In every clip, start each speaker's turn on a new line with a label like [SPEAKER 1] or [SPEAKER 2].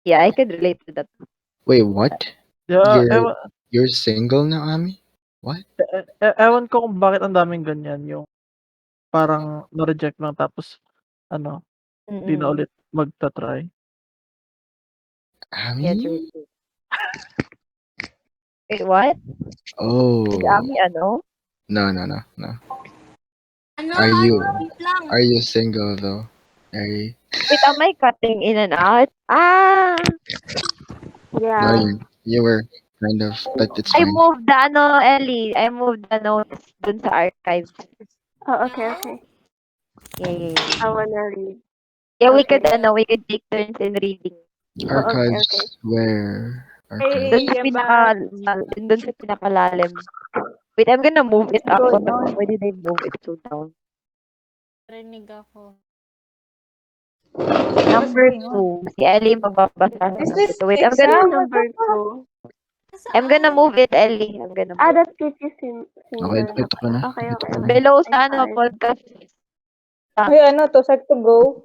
[SPEAKER 1] Yeah, I could relate to that.
[SPEAKER 2] Wait, what?
[SPEAKER 3] Yeah,
[SPEAKER 2] You're you're single now, Ami? What?
[SPEAKER 3] ewan ko kung bakit ang daming ganyan, yung parang na-reject lang tapos ano, 'di na
[SPEAKER 1] Mm.
[SPEAKER 3] ulit magta-try.
[SPEAKER 1] Yeah,
[SPEAKER 2] Ami?
[SPEAKER 1] true, true. Wait, what? Is
[SPEAKER 2] Oh,
[SPEAKER 1] Ami ano?
[SPEAKER 2] no.
[SPEAKER 4] Ano,
[SPEAKER 2] Are you
[SPEAKER 4] wait lang.
[SPEAKER 2] are you single though? Are you?
[SPEAKER 1] Wait, am I cutting in and out?
[SPEAKER 2] No,
[SPEAKER 4] Yeah.
[SPEAKER 2] you were kind of, but it's
[SPEAKER 1] I
[SPEAKER 2] fine.
[SPEAKER 1] moved the ano, Ellie. I moved the notes dun sa archive.
[SPEAKER 4] Oh, okay.
[SPEAKER 1] Yeah, yeah, yeah.
[SPEAKER 4] I wanna read.
[SPEAKER 1] Yeah,
[SPEAKER 4] Okay.
[SPEAKER 1] we could take turns in reading.
[SPEAKER 4] Oh, okay.
[SPEAKER 2] Archives where
[SPEAKER 1] Dun
[SPEAKER 2] archives.
[SPEAKER 1] sa dun sa pinakalalim. Wait, I'm gonna move it up.
[SPEAKER 4] Go
[SPEAKER 1] What the
[SPEAKER 4] down.
[SPEAKER 1] fuck? Why did I move it so down?
[SPEAKER 5] Rinig ako.
[SPEAKER 1] Number
[SPEAKER 6] going on?
[SPEAKER 1] 2. Si Ellie magbabasa sa
[SPEAKER 6] Is
[SPEAKER 1] number
[SPEAKER 6] this
[SPEAKER 1] 2. Wait, I'm
[SPEAKER 6] exam?
[SPEAKER 1] gonna
[SPEAKER 4] Number 2.
[SPEAKER 1] I'm gonna move it, Ellie. I'm gonna move.
[SPEAKER 4] That's Kitty
[SPEAKER 2] Okay,
[SPEAKER 4] Cinder.
[SPEAKER 2] ito ko na.
[SPEAKER 4] Okay.
[SPEAKER 2] Ito ko na.
[SPEAKER 1] Below
[SPEAKER 4] I
[SPEAKER 1] sa ano,
[SPEAKER 4] tried.
[SPEAKER 1] podcast.
[SPEAKER 6] Ay, ano to? Set to go?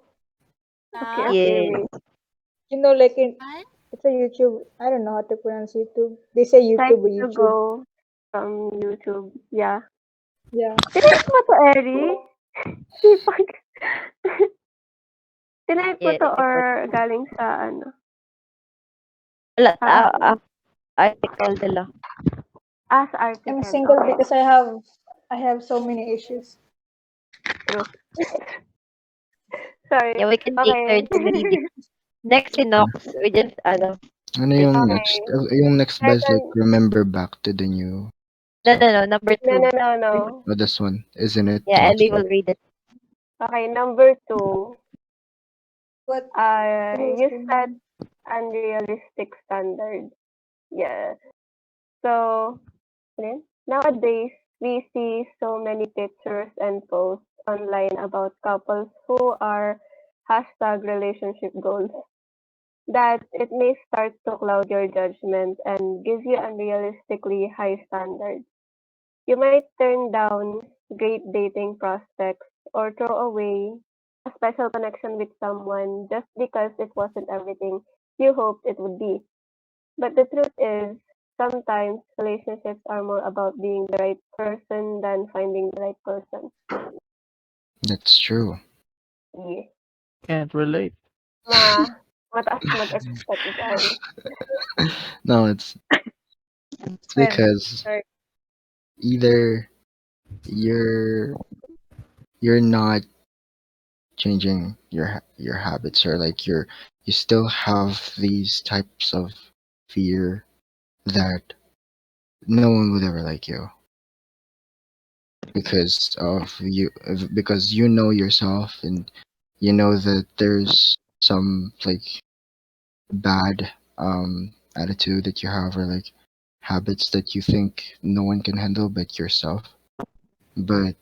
[SPEAKER 4] Okay,
[SPEAKER 1] Yes.
[SPEAKER 4] wait.
[SPEAKER 6] You know, like
[SPEAKER 5] What?
[SPEAKER 6] it's a YouTube. I don't know how to pronounce YouTube. They say
[SPEAKER 4] Try
[SPEAKER 6] YouTube or
[SPEAKER 4] to
[SPEAKER 6] YouTube.
[SPEAKER 4] go from YouTube. Yeah.
[SPEAKER 6] Yeah.
[SPEAKER 4] Tinayip mo to, Eri? Sipag. Tinayip mo
[SPEAKER 1] Yeah,
[SPEAKER 4] to
[SPEAKER 1] let me
[SPEAKER 4] or
[SPEAKER 1] put.
[SPEAKER 4] galing sa ano?
[SPEAKER 1] Wala,
[SPEAKER 4] Ah,
[SPEAKER 1] article nila.
[SPEAKER 4] sa article.
[SPEAKER 6] I'm single
[SPEAKER 4] Okay.
[SPEAKER 6] because I have so many issues.
[SPEAKER 4] True. Sorry.
[SPEAKER 1] Yeah, we can take
[SPEAKER 4] Okay.
[SPEAKER 1] turns in reading. Next in Nox, we just,
[SPEAKER 2] Ano
[SPEAKER 1] wait,
[SPEAKER 2] yung
[SPEAKER 4] Okay.
[SPEAKER 2] next? Yung next ba is like
[SPEAKER 4] Second.
[SPEAKER 2] remember back to the new.
[SPEAKER 1] no, number 2.
[SPEAKER 4] No.
[SPEAKER 2] Oh, this one, isn't it?
[SPEAKER 1] Yeah, Ellie
[SPEAKER 2] Toxic?
[SPEAKER 1] will read it.
[SPEAKER 4] Okay, number 2.
[SPEAKER 6] What?
[SPEAKER 4] You set unrealistic standards. Yeah. So, nowadays, we see so many pictures and posts online about couples who are #relationship goals that it may start to cloud your judgment and give you unrealistically high standards. You might turn down great dating prospects or throw away a special connection with someone just because it wasn't everything you hoped it would be. But the truth is, sometimes relationships are more about being the right person than finding the right person.
[SPEAKER 2] That's true.
[SPEAKER 4] Yeah.
[SPEAKER 3] Can't relate.
[SPEAKER 4] Mataas mag-expect dyan.
[SPEAKER 2] No, it's because
[SPEAKER 6] Sorry.
[SPEAKER 2] either you're not changing your habits, or like you still have these types of fear that no one would ever like you because you know yourself, and you know that there's some like bad attitude that you have, or like habits that you think no one can handle but yourself. But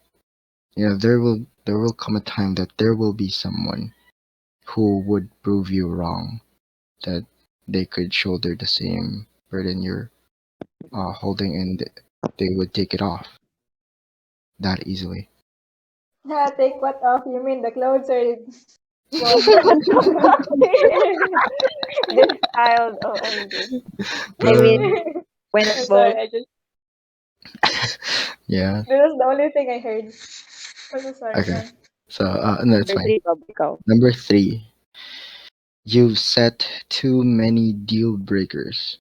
[SPEAKER 2] there will come a time that there will be someone who would prove you wrong, that they could shoulder the same burden you're holding, and they would take it off that easily.
[SPEAKER 6] Yeah, take what off? You mean the clothes or
[SPEAKER 4] This child, OMG.
[SPEAKER 1] I mean,
[SPEAKER 2] Uh,
[SPEAKER 1] when
[SPEAKER 6] I'm
[SPEAKER 1] it's
[SPEAKER 6] sorry,
[SPEAKER 1] both.
[SPEAKER 6] I just
[SPEAKER 2] yeah.
[SPEAKER 6] that was the only thing I heard. I'm so sorry,
[SPEAKER 2] Okay.
[SPEAKER 6] man.
[SPEAKER 2] So no, it's
[SPEAKER 1] Number
[SPEAKER 2] fine.
[SPEAKER 1] 3, ikaw.
[SPEAKER 2] Number 3, you've set too many deal breakers.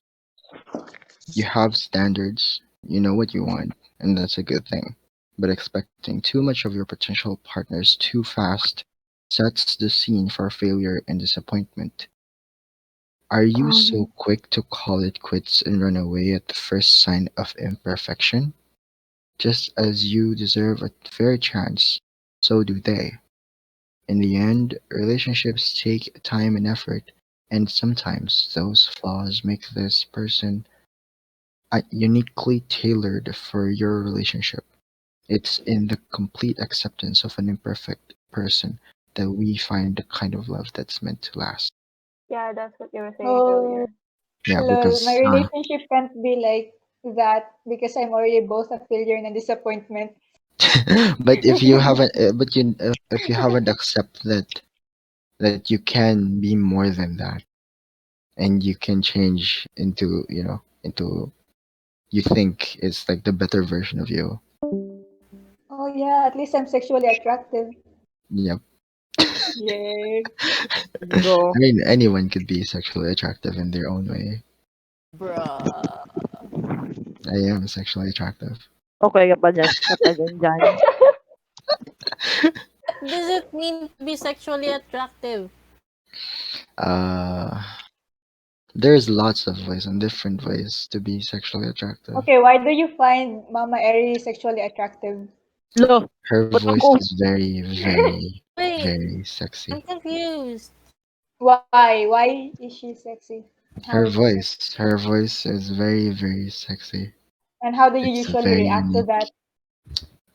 [SPEAKER 2] You have standards, you know what you want, and that's a good thing. But expecting too much of your potential partners too fast sets the scene for failure and disappointment. Are you so quick to call it quits and run away at the first sign of imperfection? Just as you deserve a fair chance, so do they. In the end, relationships take time and effort, and sometimes those flaws make this person uniquely tailored for your relationship. It's in the complete acceptance of an imperfect person that we find the kind of love that's meant to last.
[SPEAKER 4] Yeah, that's what you were saying
[SPEAKER 6] Oh,
[SPEAKER 4] earlier.
[SPEAKER 2] Yeah,
[SPEAKER 6] lol.
[SPEAKER 2] because
[SPEAKER 6] My relationship can't be like that because I'm already both a failure and a disappointment.
[SPEAKER 2] but if you haven't, if you haven't accepted that you can be more than that, and you can change into you think it's like the better version of you.
[SPEAKER 6] Oh yeah, at least I'm sexually attractive.
[SPEAKER 2] Yep.
[SPEAKER 6] Yay.
[SPEAKER 3] Go.
[SPEAKER 2] I mean, anyone could be sexually attractive in their own way.
[SPEAKER 5] Bruh.
[SPEAKER 2] I am sexually attractive.
[SPEAKER 1] Okay ka pa dyan.
[SPEAKER 5] What does it mean to be sexually attractive?
[SPEAKER 2] Uh, there's lots of ways and different ways to be sexually attractive.
[SPEAKER 6] Okay, why do you find Mama Eri sexually attractive?
[SPEAKER 1] Lo,
[SPEAKER 2] Her
[SPEAKER 1] ba't
[SPEAKER 2] voice
[SPEAKER 1] ako?
[SPEAKER 2] is very, very,
[SPEAKER 5] Wait,
[SPEAKER 2] very
[SPEAKER 5] I'm
[SPEAKER 2] sexy.
[SPEAKER 5] confused.
[SPEAKER 6] Why? Why is she sexy? How is she sexy?
[SPEAKER 2] Her voice is very, very sexy.
[SPEAKER 6] And how do you
[SPEAKER 2] It's
[SPEAKER 6] usually
[SPEAKER 2] very
[SPEAKER 6] react to
[SPEAKER 2] unique.
[SPEAKER 6] that?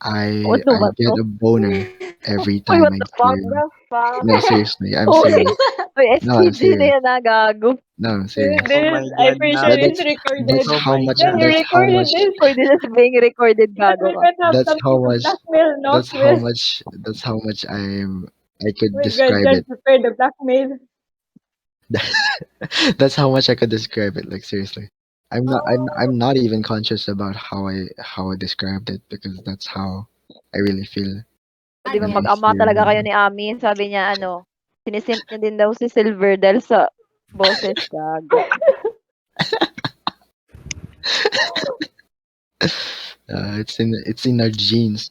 [SPEAKER 1] Ano
[SPEAKER 2] I
[SPEAKER 1] ba
[SPEAKER 2] get
[SPEAKER 1] to?
[SPEAKER 2] a boner every
[SPEAKER 1] Uy,
[SPEAKER 2] time
[SPEAKER 1] what
[SPEAKER 2] I
[SPEAKER 1] the
[SPEAKER 2] hear
[SPEAKER 1] fuck?
[SPEAKER 2] him.
[SPEAKER 4] The fuck?
[SPEAKER 2] No, seriously, I'm
[SPEAKER 1] Uy,
[SPEAKER 2] serious.
[SPEAKER 1] uy,
[SPEAKER 2] No, I'm
[SPEAKER 1] SPG na
[SPEAKER 2] serious.
[SPEAKER 1] yan gago.
[SPEAKER 2] No, I'm
[SPEAKER 6] This,
[SPEAKER 2] serious.
[SPEAKER 7] Oh
[SPEAKER 6] this,
[SPEAKER 7] my
[SPEAKER 6] I'm
[SPEAKER 7] God,
[SPEAKER 6] pretty sure
[SPEAKER 7] Nat.
[SPEAKER 6] it's
[SPEAKER 2] That's
[SPEAKER 6] recorded.
[SPEAKER 7] Oh
[SPEAKER 2] how
[SPEAKER 7] my
[SPEAKER 2] much.
[SPEAKER 6] Then
[SPEAKER 7] God.
[SPEAKER 6] you
[SPEAKER 2] That's how
[SPEAKER 6] recorded
[SPEAKER 2] much.
[SPEAKER 6] this.
[SPEAKER 1] Uy, this is being recorded
[SPEAKER 6] But
[SPEAKER 1] gago
[SPEAKER 6] we
[SPEAKER 1] ka.
[SPEAKER 6] can't have
[SPEAKER 2] That's how
[SPEAKER 6] something to
[SPEAKER 2] much.
[SPEAKER 6] blackmail, no,
[SPEAKER 2] That's how
[SPEAKER 6] Chris.
[SPEAKER 2] much. That's how much I could
[SPEAKER 6] My God,
[SPEAKER 2] describe
[SPEAKER 6] God,
[SPEAKER 2] it.
[SPEAKER 6] prepare the blackmail.
[SPEAKER 2] That's how much I could describe it. Like seriously,
[SPEAKER 5] Oh,
[SPEAKER 2] I'm not even conscious about how I described it because that's how I really feel
[SPEAKER 1] O, di ba
[SPEAKER 2] when I
[SPEAKER 5] imagine.
[SPEAKER 1] mag-ama
[SPEAKER 2] hear
[SPEAKER 1] talaga kayo
[SPEAKER 2] him.
[SPEAKER 1] ni Ami. Sabi niya ano, sinisimp niya din daw si Silver dahil sa boses gago.
[SPEAKER 2] It's in our genes.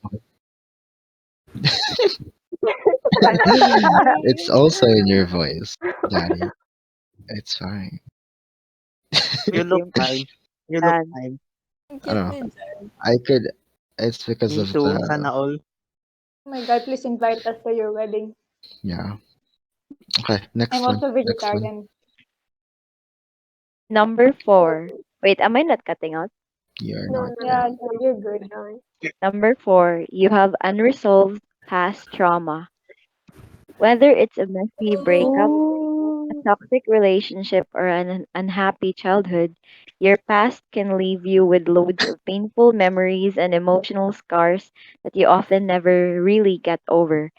[SPEAKER 2] It's also in your voice, Daddy. It's fine.
[SPEAKER 7] You look
[SPEAKER 1] Sinisimp
[SPEAKER 7] fine. You look
[SPEAKER 1] yan.
[SPEAKER 7] fine.
[SPEAKER 5] Ang
[SPEAKER 2] I don't
[SPEAKER 5] cute
[SPEAKER 2] know.
[SPEAKER 5] ni Jan.
[SPEAKER 2] I could. It's because
[SPEAKER 7] Me
[SPEAKER 2] of
[SPEAKER 7] too.
[SPEAKER 2] the
[SPEAKER 7] Sana all.
[SPEAKER 6] Oh my God, please invite us to your wedding.
[SPEAKER 2] yeah. Okay,
[SPEAKER 6] I'm
[SPEAKER 2] next one.
[SPEAKER 6] also
[SPEAKER 2] Next one.
[SPEAKER 6] vegetarian.
[SPEAKER 1] Number 4. Wait, am I not cutting out?
[SPEAKER 2] You're
[SPEAKER 4] No,
[SPEAKER 2] not
[SPEAKER 4] no,
[SPEAKER 2] yet.
[SPEAKER 6] Yeah,
[SPEAKER 4] no.
[SPEAKER 6] no, you're good.
[SPEAKER 1] Number 4, you have unresolved past trauma. Whether it's a messy breakup, a
[SPEAKER 6] Ooh.
[SPEAKER 1] toxic relationship, or an unhappy childhood, your past can leave you with loads of painful memories and emotional scars that you often never really get over.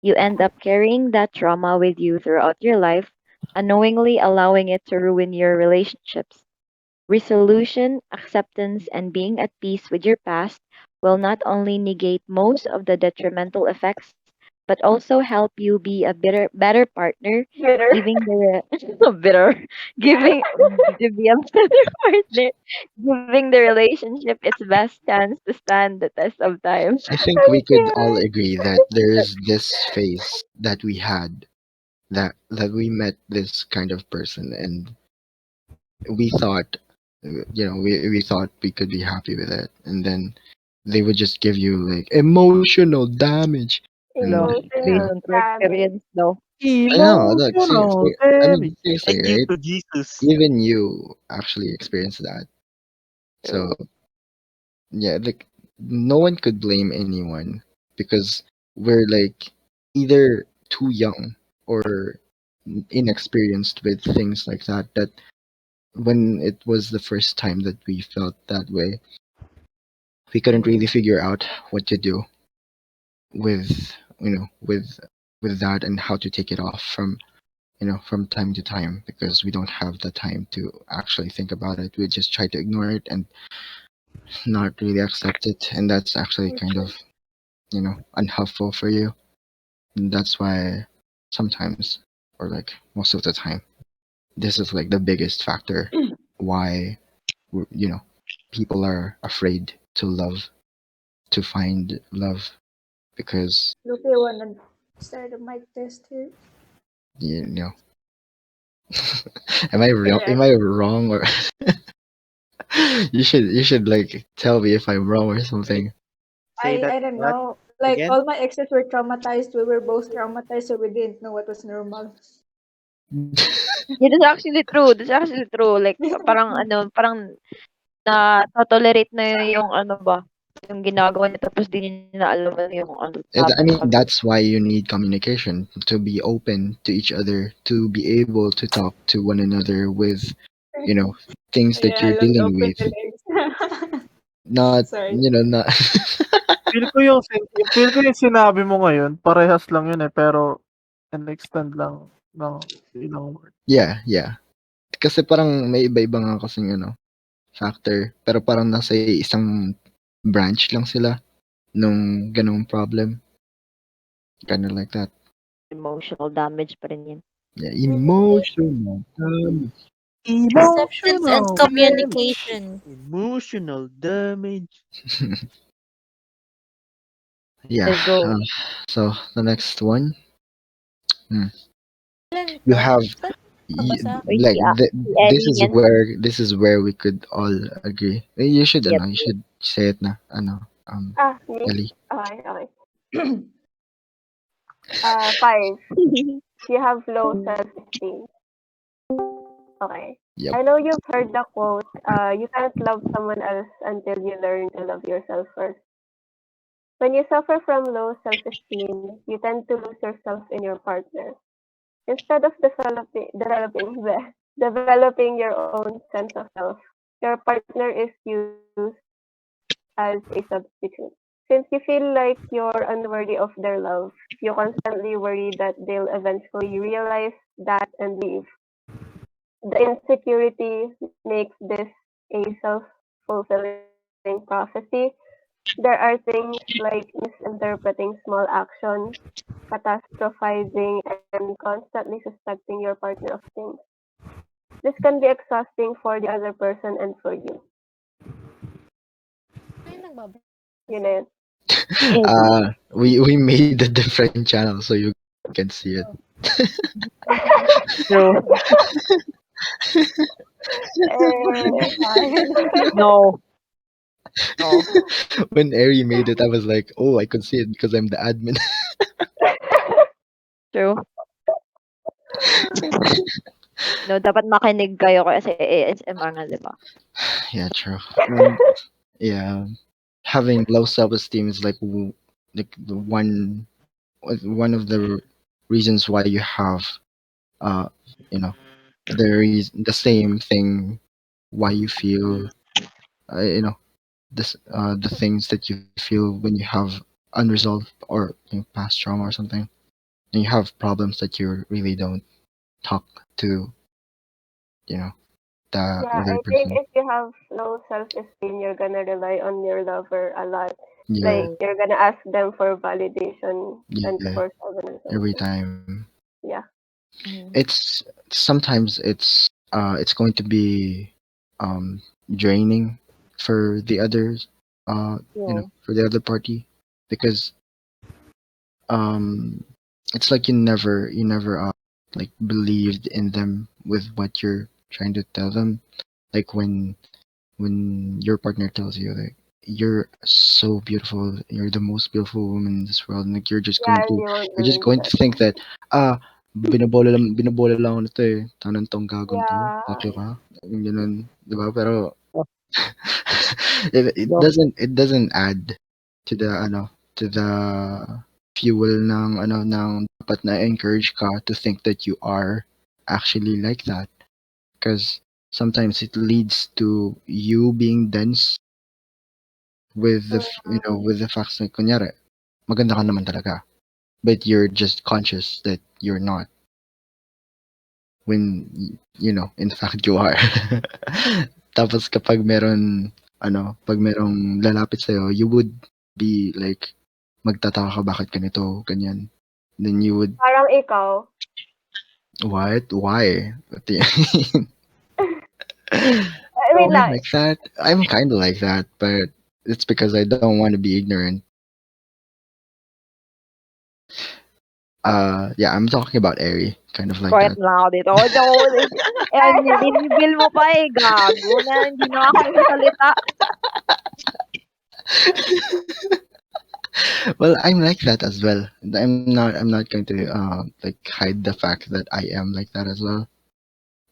[SPEAKER 1] You end up carrying that trauma with you throughout your life, unknowingly allowing it to ruin your relationships. Resolution, acceptance, and being at peace with your past will not only negate most of the detrimental effects, but also help you be a better partner,
[SPEAKER 4] Bitter.
[SPEAKER 1] giving the bitter, giving to be a better partner, giving the relationship its best chance to stand the test of time.
[SPEAKER 2] I think we could all agree that there's this phase that we had that we met this kind of person and we thought we thought we could be happy with it and then they would just give you like emotional damage and
[SPEAKER 1] Hello,
[SPEAKER 4] Emotional
[SPEAKER 1] based on true
[SPEAKER 4] damage.
[SPEAKER 1] experience though.
[SPEAKER 2] I know look
[SPEAKER 3] Emotional
[SPEAKER 2] seriously I mean
[SPEAKER 3] damage.
[SPEAKER 2] seriously
[SPEAKER 7] Thank you
[SPEAKER 2] right
[SPEAKER 7] to Jesus.
[SPEAKER 2] even you actually experienced that so
[SPEAKER 1] True.
[SPEAKER 2] yeah like no one could blame anyone because we're like either too young or inexperienced with things like that when it was the first time that we felt that way we couldn't really figure out what to do with with that and how to take it off from from time to time because we don't have the time to actually think about it we just try to ignore it and not really accept it and that's actually kind of unhelpful for you. And that's why sometimes, or like most of the time, this is like the biggest factor why people are afraid to love, to find love because
[SPEAKER 6] Look, I wanna start a mic test here.
[SPEAKER 2] you know. Am I real?
[SPEAKER 6] Yeah.
[SPEAKER 2] Am I wrong or you should like tell me if I'm wrong or something.
[SPEAKER 7] Say that
[SPEAKER 6] I don't
[SPEAKER 7] what
[SPEAKER 6] know. Like
[SPEAKER 7] again?
[SPEAKER 6] all my exes were traumatized. We were both traumatized, so we didn't know what was normal.
[SPEAKER 1] Yeah, that's actually true. That's actually true. Like, parang ano, parang na-tolerate na yung ano ba, yung ginagawa niya tapos di niya na alam ano yung ano
[SPEAKER 2] I
[SPEAKER 1] sabi sa
[SPEAKER 2] mean,
[SPEAKER 1] kabila.
[SPEAKER 2] that's why you need communication to be open to each other, to be able to talk to one another with, you know, things that
[SPEAKER 6] Yeah,
[SPEAKER 2] you're
[SPEAKER 6] let's
[SPEAKER 2] dealing
[SPEAKER 6] open
[SPEAKER 2] with.
[SPEAKER 6] the legs.
[SPEAKER 2] Not,
[SPEAKER 6] Sorry.
[SPEAKER 2] not.
[SPEAKER 3] Feel ko yung sinabi mo ngayon, parehas lang yun eh, pero in-extend lang ng ilang word.
[SPEAKER 2] Yeah, yeah. Kasi parang may iba-iba nga kasing factor, pero parang nasa isang branch lang sila nung gano'ng problem. Kinda like that.
[SPEAKER 1] Emotional damage pa rin yan.
[SPEAKER 2] Yeah, emotional damage.
[SPEAKER 5] Acceptance and
[SPEAKER 7] Emotional damage.
[SPEAKER 5] communication.
[SPEAKER 7] Emotional damage.
[SPEAKER 2] Yeah.
[SPEAKER 1] Let's go.
[SPEAKER 2] So the next one,
[SPEAKER 5] Kailan
[SPEAKER 2] you
[SPEAKER 5] to?
[SPEAKER 2] have
[SPEAKER 5] Saan nabasa?
[SPEAKER 1] Uy,
[SPEAKER 2] like
[SPEAKER 1] si
[SPEAKER 2] this
[SPEAKER 1] Ellie
[SPEAKER 2] is
[SPEAKER 1] yan.
[SPEAKER 2] where we could all agree. You should
[SPEAKER 1] Yep.
[SPEAKER 2] you should say it na
[SPEAKER 4] Me?
[SPEAKER 2] Ellie.
[SPEAKER 4] Okay, okay. 5. You have low self-esteem. Okay.
[SPEAKER 2] Yep.
[SPEAKER 4] I know you've heard the quote, you can't love someone else until you learn to love yourself first. When you suffer from low self-esteem, you tend to lose yourself in your partner. Instead of developing your own sense of self, your partner is used as a substitute. Since you feel like you're unworthy of their love, you constantly worry that they'll eventually realize that and leave. The insecurity makes this a self-fulfilling prophecy. There are things like misinterpreting small actions, catastrophizing, and constantly suspecting your partner of things. This can be exhausting for the other person and for you.
[SPEAKER 5] Ay, nagbabasa.
[SPEAKER 4] Yun na yun.
[SPEAKER 1] Ellie.
[SPEAKER 2] We made a different channel so you can see it.
[SPEAKER 1] True.
[SPEAKER 4] Fine.
[SPEAKER 1] No. No.
[SPEAKER 2] When Ari made it, I was like, oh, I could see it because I'm the admin.
[SPEAKER 1] True. No, dapat makinig kayo kasi ASMR nga, di ba?
[SPEAKER 2] Yeah, true. And yeah, having low self-esteem is like like one of the reasons why you have uh you know the same thing why you feel the things that you feel when you have unresolved or past trauma or something, and you have problems that you really don't talk to you know the
[SPEAKER 4] Yeah,
[SPEAKER 2] other
[SPEAKER 4] I think
[SPEAKER 2] person.
[SPEAKER 4] if you have low self-esteem, you're gonna rely on your lover a lot.
[SPEAKER 2] Yeah,
[SPEAKER 4] Like,
[SPEAKER 1] True.
[SPEAKER 4] you're gonna ask them for validation
[SPEAKER 2] yeah,
[SPEAKER 4] 24/7 or
[SPEAKER 2] every
[SPEAKER 4] something.
[SPEAKER 2] time.
[SPEAKER 4] Yeah.
[SPEAKER 1] Mm.
[SPEAKER 2] It's sometimes it's going to be um draining for the others,
[SPEAKER 1] True.
[SPEAKER 2] for the other party, because um it's like you never like believed in them with what you're trying to tell them, like when your partner tells you like you're so beautiful, you're the most beautiful woman in this world, and like
[SPEAKER 4] Yeah, and you won't
[SPEAKER 2] you're just
[SPEAKER 4] believe
[SPEAKER 2] going to
[SPEAKER 4] it.
[SPEAKER 2] think that binobola lang ako nito eh, tanong tong gagon to,
[SPEAKER 4] Yeah.
[SPEAKER 2] pakyo ka, ganun, di ba? Pero
[SPEAKER 3] Oh,
[SPEAKER 2] it
[SPEAKER 3] no.
[SPEAKER 2] doesn't add to the to the fuel ng dapat na encourage ka to think that you are actually like that, because sometimes it leads to you being dense with with the facts na kunyari maganda ka naman talaga, but you're just conscious that you're not, when in fact you are. Tapos kapag meron pag merong lalapit sa'yo, you would be like magtataka ka bakit ganito, ganyan. Then you would,
[SPEAKER 4] Parang ikaw.
[SPEAKER 2] what? Why? What do you mean?
[SPEAKER 4] Wait
[SPEAKER 2] Am I
[SPEAKER 4] lang.
[SPEAKER 2] like that? I'm kind of like that, but it's because I don't want to be ignorant. Yeah, I'm talking about Airy, kind of like
[SPEAKER 1] Quiet
[SPEAKER 2] that.
[SPEAKER 1] lang ako dito. Ninibil mo pa eh, gago na. Hindi na ako nagsasalita.
[SPEAKER 2] Well, I'm like that as well. I'm not going to like hide the fact that I am like that as well.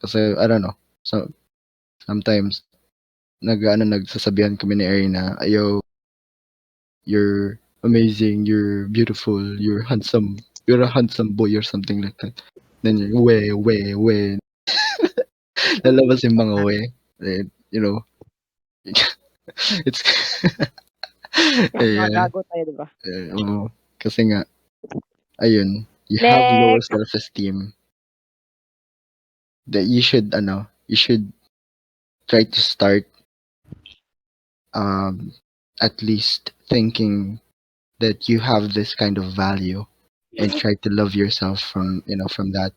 [SPEAKER 2] Kasi I don't know. So sometimes nagsasabihan kami ni Airy na, "Ayo, you're amazing, you're beautiful, you're a handsome boy," or something like that. Then you're way. Lalabas yung mga we. And, it's
[SPEAKER 1] Kasi mga
[SPEAKER 2] yeah.
[SPEAKER 1] gago tayo, diba?
[SPEAKER 2] Oo. Kasi nga, ayun, you have lower
[SPEAKER 1] Next!
[SPEAKER 2] self-esteem that you should you should try to start um, at least thinking that you have this kind of value and try to love yourself from from that.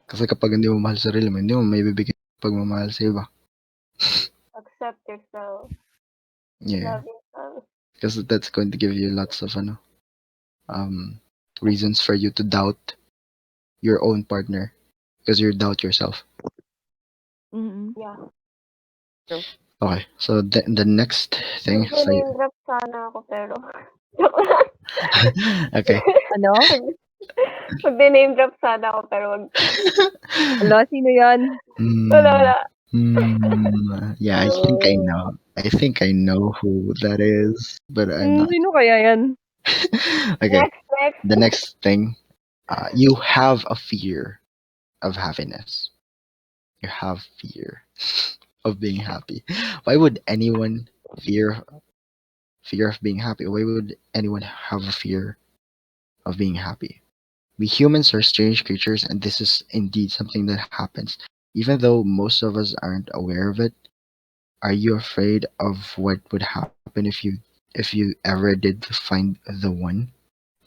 [SPEAKER 2] Kasi kapag hindi mo mahal sa sarili mo, hindi mo may bibigay pagmamahal sa iba.
[SPEAKER 4] Accept yourself.
[SPEAKER 2] Yeah,
[SPEAKER 4] Love yourself.
[SPEAKER 2] because that's going to give you lots of um reasons for you to doubt your own partner because you doubt yourself.
[SPEAKER 1] Mm-mm.
[SPEAKER 4] Yeah.
[SPEAKER 1] True.
[SPEAKER 2] Okay, so the next thing for you.
[SPEAKER 4] Magne-name drop sana ako pero joke lang.
[SPEAKER 2] Okay.
[SPEAKER 1] Ano?
[SPEAKER 4] Magne-name drop sana ako pero wag.
[SPEAKER 1] Hala, sino yan?
[SPEAKER 4] Wala,
[SPEAKER 2] Hmm.
[SPEAKER 4] wala.
[SPEAKER 2] Yeah, I think I
[SPEAKER 1] Oh.
[SPEAKER 2] know. I think I know who that is, but I'm not.
[SPEAKER 1] Sino kaya yan?
[SPEAKER 2] Okay,
[SPEAKER 4] Next.
[SPEAKER 2] the next thing. You have a fear of happiness. You have fear of being happy. Why would anyone fear fear of being happy? Why would anyone have a fear of being happy? We humans are strange creatures, and this is indeed something that happens. Even though most of us aren't aware of it, are you afraid of what would happen if you ever did find the one?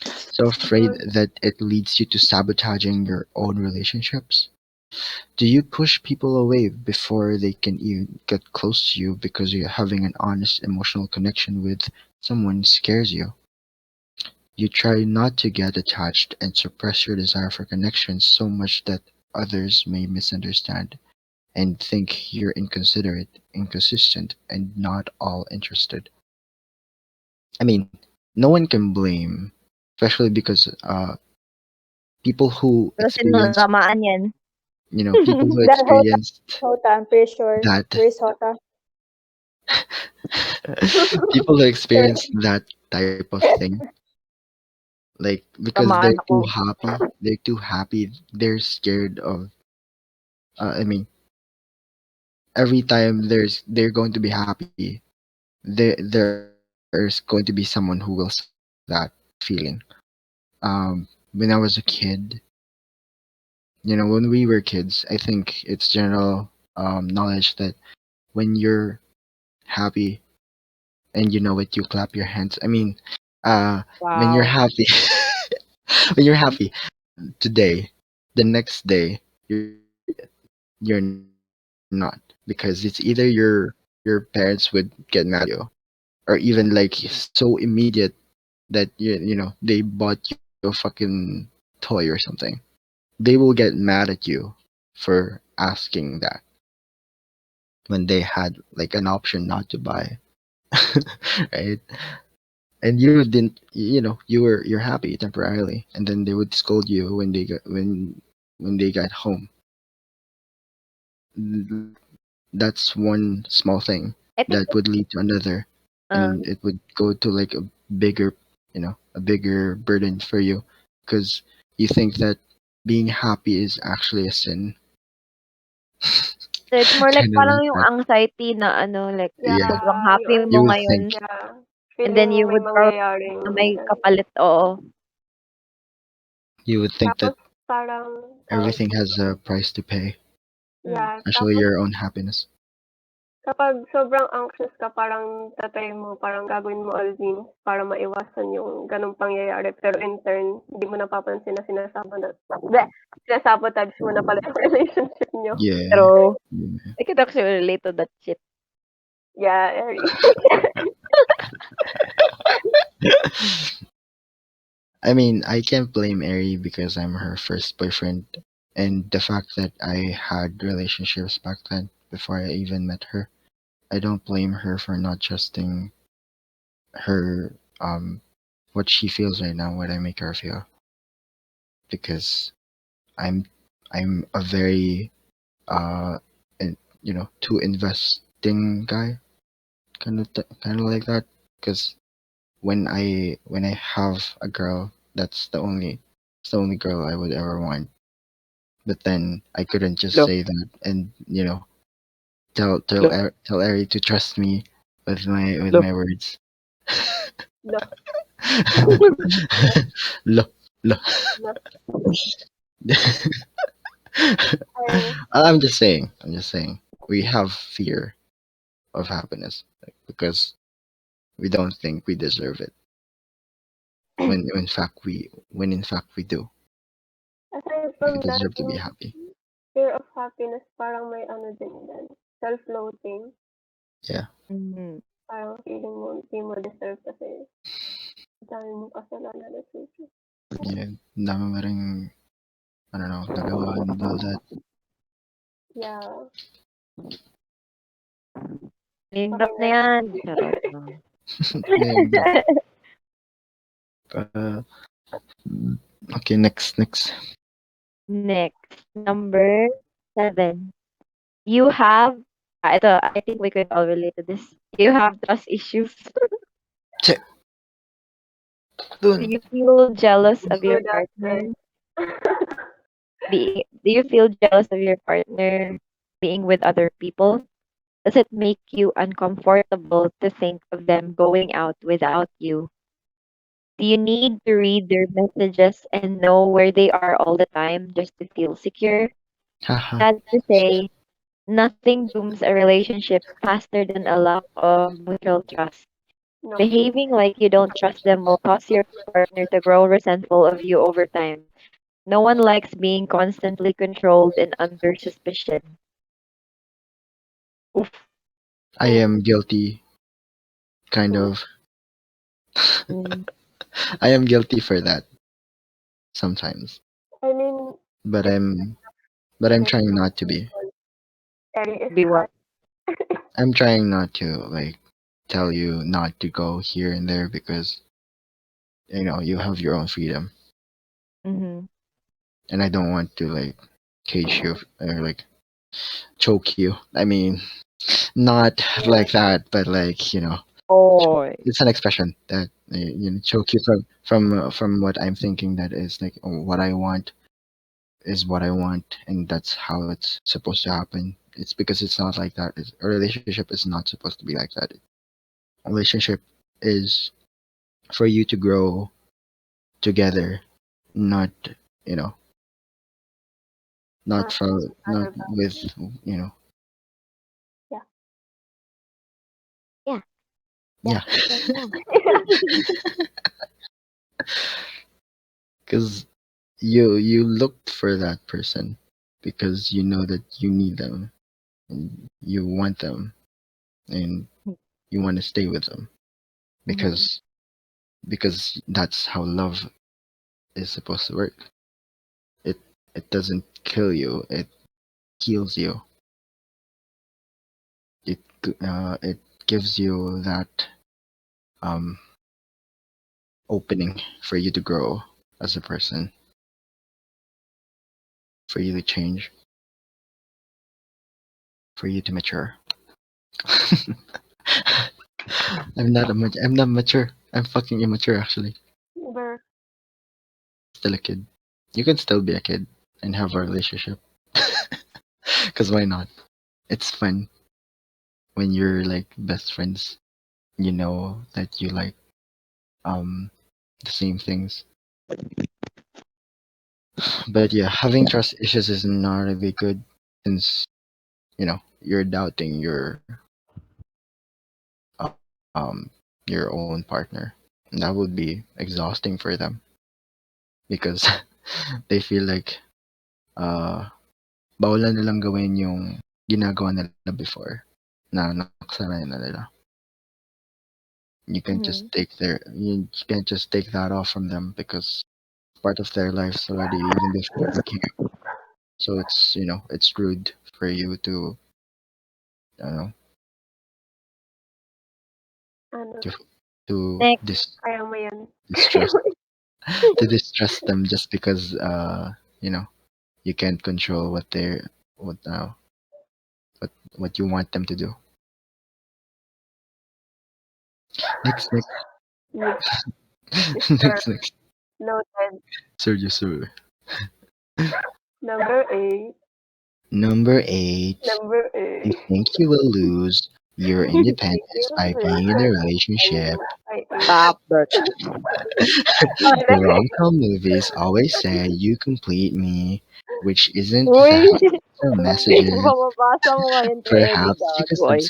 [SPEAKER 2] So afraid that it leads you to sabotaging your own relationships? Do you push people away before they can even get close to you because you're having an honest emotional connection with someone scares you? You try not to get attached and suppress your desire for connection so much that others may misunderstand and think you're inconsiderate, inconsistent, and not all interested. I mean, no one can blame, especially because people who
[SPEAKER 1] Pero
[SPEAKER 2] experience,
[SPEAKER 1] sinatamaan yan.
[SPEAKER 2] people who
[SPEAKER 6] That Hota,
[SPEAKER 2] experienced
[SPEAKER 6] Hota, I'm pretty sure.
[SPEAKER 2] that,
[SPEAKER 6] Where's Hota?
[SPEAKER 2] people who
[SPEAKER 6] Sorry.
[SPEAKER 2] experience that type of thing, like because they're
[SPEAKER 1] Tamaan
[SPEAKER 2] too
[SPEAKER 1] ako.
[SPEAKER 2] happy, they're scared of. I mean, every time they're going to be happy, there's going to be someone who will sabotage that feeling. When I was a kid, when we were kids, I think it's general knowledge that when you're happy and you know it, you clap your hands. I mean, when you're
[SPEAKER 1] Wow.
[SPEAKER 2] happy, when you're happy today, the next day you're not because it's either your parents would get mad at you, or even like so immediate that they bought you a fucking toy or something. They will get mad at you for asking that when they had like an option not to buy. Right? And you didn't, you're happy temporarily, and then they would scold you when they got home. Like, that's one small thing
[SPEAKER 1] I think,
[SPEAKER 2] that would lead to another, and
[SPEAKER 1] um,
[SPEAKER 2] it would go to like bigger a bigger burden for you because you think that being happy is actually a sin.
[SPEAKER 1] it's more like
[SPEAKER 2] Kind of
[SPEAKER 1] parang
[SPEAKER 2] like
[SPEAKER 1] yung
[SPEAKER 2] that.
[SPEAKER 1] anxiety na ano, like
[SPEAKER 2] Yeah,
[SPEAKER 1] sobrang
[SPEAKER 4] Yeah, yung
[SPEAKER 1] happy
[SPEAKER 4] ano,
[SPEAKER 1] mo
[SPEAKER 2] you would
[SPEAKER 1] ngayon,
[SPEAKER 2] think
[SPEAKER 4] yeah.
[SPEAKER 1] and then
[SPEAKER 4] Feeling mo
[SPEAKER 1] you
[SPEAKER 4] may
[SPEAKER 1] would probably
[SPEAKER 4] mangyayaring
[SPEAKER 1] na may
[SPEAKER 4] ganun.
[SPEAKER 1] kapalit, oo.
[SPEAKER 2] that
[SPEAKER 4] Tapos parang tawag
[SPEAKER 2] everything has
[SPEAKER 4] dito.
[SPEAKER 2] a price to pay,
[SPEAKER 1] Mm.
[SPEAKER 4] Yeah,
[SPEAKER 2] especially
[SPEAKER 4] tapos
[SPEAKER 2] your own happiness.
[SPEAKER 4] kapag sobrang anxious ka parang ta-try mo, parang gagawin mo all means para maiwasan yung ganong pangyayari pero in turn hindi mo napapansin na sinasabotage mo na pala yung relationship niyo.
[SPEAKER 2] Yeah.
[SPEAKER 1] True.
[SPEAKER 2] Yeah.
[SPEAKER 1] I could actually relate to that shit.
[SPEAKER 4] Yeah, Eri.
[SPEAKER 2] I mean, I can't blame Ari because I'm her first boyfriend, and the fact that I had relationships back then before I even met her. I don't blame her for not trusting her what she feels right now, what I make her feel, because I'm I'm a very and too investing guy, kind of like that, because when I have a girl, it's the only girl I would ever want. But then I couldn't just
[SPEAKER 1] Lo.
[SPEAKER 2] say that and
[SPEAKER 1] Lo.
[SPEAKER 2] tell Ari to trust me with
[SPEAKER 1] Lo.
[SPEAKER 2] my words.
[SPEAKER 4] No,
[SPEAKER 2] Lo, lo.
[SPEAKER 4] no. I
[SPEAKER 2] I'm just saying. I'm just saying. We have fear of happiness, like, because we don't think we deserve it. When in fact we do.
[SPEAKER 4] aside
[SPEAKER 2] We
[SPEAKER 4] from that,
[SPEAKER 2] deserve to be
[SPEAKER 4] yung
[SPEAKER 2] happy.
[SPEAKER 4] fear of happiness, parang may ano din yan. Self-loathing.
[SPEAKER 2] Yeah.
[SPEAKER 1] Mhm.
[SPEAKER 4] Parang feeling mo, hindi mo deserve kasi ang dami mong kasalanan na future.
[SPEAKER 2] Yeah. Dami mo ring, I don't know, nagawa and all that.
[SPEAKER 4] Yeah.
[SPEAKER 1] Mahirap
[SPEAKER 4] Okay,
[SPEAKER 1] na
[SPEAKER 4] next.
[SPEAKER 1] yan. Charot lang.
[SPEAKER 2] Ayun na. Uh, okay, next.
[SPEAKER 1] Next, number 7. You have ito, I think we could all relate to this. You have trust issues.
[SPEAKER 2] Check.
[SPEAKER 1] Do
[SPEAKER 2] Dun.
[SPEAKER 1] you feel jealous of
[SPEAKER 4] Oh,
[SPEAKER 1] your
[SPEAKER 4] that's
[SPEAKER 1] partner?
[SPEAKER 4] right.
[SPEAKER 1] Do you feel jealous of your partner being with other people? Does it make you uncomfortable to think of them going out without you? Do you need to read their messages and know where they are all the time just to feel secure?
[SPEAKER 2] Haha.
[SPEAKER 1] Sad to say, nothing dooms a relationship faster than a lack of mutual trust.
[SPEAKER 4] Naku.
[SPEAKER 1] Behaving like you don't trust them will cause your partner to grow resentful of you over time. No one likes being constantly controlled and under suspicion. Oof.
[SPEAKER 2] I
[SPEAKER 4] Oh,
[SPEAKER 2] am guilty, kind
[SPEAKER 4] hmm.
[SPEAKER 2] of.
[SPEAKER 1] Mm,
[SPEAKER 2] I am guilty for that sometimes,
[SPEAKER 4] I mean,
[SPEAKER 2] but
[SPEAKER 4] it's
[SPEAKER 2] I'm
[SPEAKER 4] very
[SPEAKER 2] trying not to be.
[SPEAKER 4] possible. Ellie is
[SPEAKER 1] be what?
[SPEAKER 4] hot.
[SPEAKER 2] I'm trying not to like tell you not to go here and there because you have your own freedom,
[SPEAKER 1] Mm-hmm.
[SPEAKER 2] and I don't want to like cage you or like choke you. I mean, not
[SPEAKER 4] Yeah.
[SPEAKER 2] like that, but like
[SPEAKER 1] Oh,
[SPEAKER 2] it's an expression that choke you from what I'm thinking. That is like what I want is what I want, and that's how it's supposed to happen. It's because it's not like that. A relationship is not supposed to be like that. A relationship is for you to grow together, not you know, not
[SPEAKER 4] Not
[SPEAKER 2] from not
[SPEAKER 4] other guy.
[SPEAKER 2] with you know,
[SPEAKER 4] Yeah.
[SPEAKER 1] yeah, yeah,
[SPEAKER 2] yeah,
[SPEAKER 1] yeah, yeah.
[SPEAKER 2] because you looked for that person because you know that you need them and you want them and you want to stay with them
[SPEAKER 1] Mm-hmm.
[SPEAKER 2] because that's how love is supposed to work. It it doesn't kill you. It heals you. It gives you that um opening for you to grow as a person, for you to change, for you to mature. I'm not mature. I'm fucking immature actually.
[SPEAKER 4] But
[SPEAKER 2] Still a kid. You can still be a kid and have a relationship. Cause why not? It's fun when you're like best friends. You know that you like um the same things. But yeah, having trust issues is not really good since you're doubting um your own partner. And that would be exhausting for them because they feel like uh bawalan nilang gawin yung ginagawa nila before na nakasanayan na nila.
[SPEAKER 1] Mm-hmm.
[SPEAKER 2] You can't just take that off from them because part of their lives already even before they came. So it's rude for you to you know
[SPEAKER 4] ano,
[SPEAKER 2] to to
[SPEAKER 1] Next.
[SPEAKER 4] kaya mo yan.
[SPEAKER 2] distrust to distrust them just because you can't control what you want them to do. Next.
[SPEAKER 4] Yes, Mr.
[SPEAKER 2] Next.
[SPEAKER 4] Noted.
[SPEAKER 2] Sergio.
[SPEAKER 4] Number 8.
[SPEAKER 2] Number 8.
[SPEAKER 4] Number
[SPEAKER 2] You
[SPEAKER 4] 8.
[SPEAKER 2] think you will lose, your independence by being in a relationship.
[SPEAKER 1] Stop, Bert.
[SPEAKER 2] The rom-com movies always say you complete me, which isn't
[SPEAKER 1] Uy,
[SPEAKER 2] that the messages.
[SPEAKER 1] mababasa mo ngayon kay Eddie
[SPEAKER 2] Perhaps you can
[SPEAKER 1] Gago ay.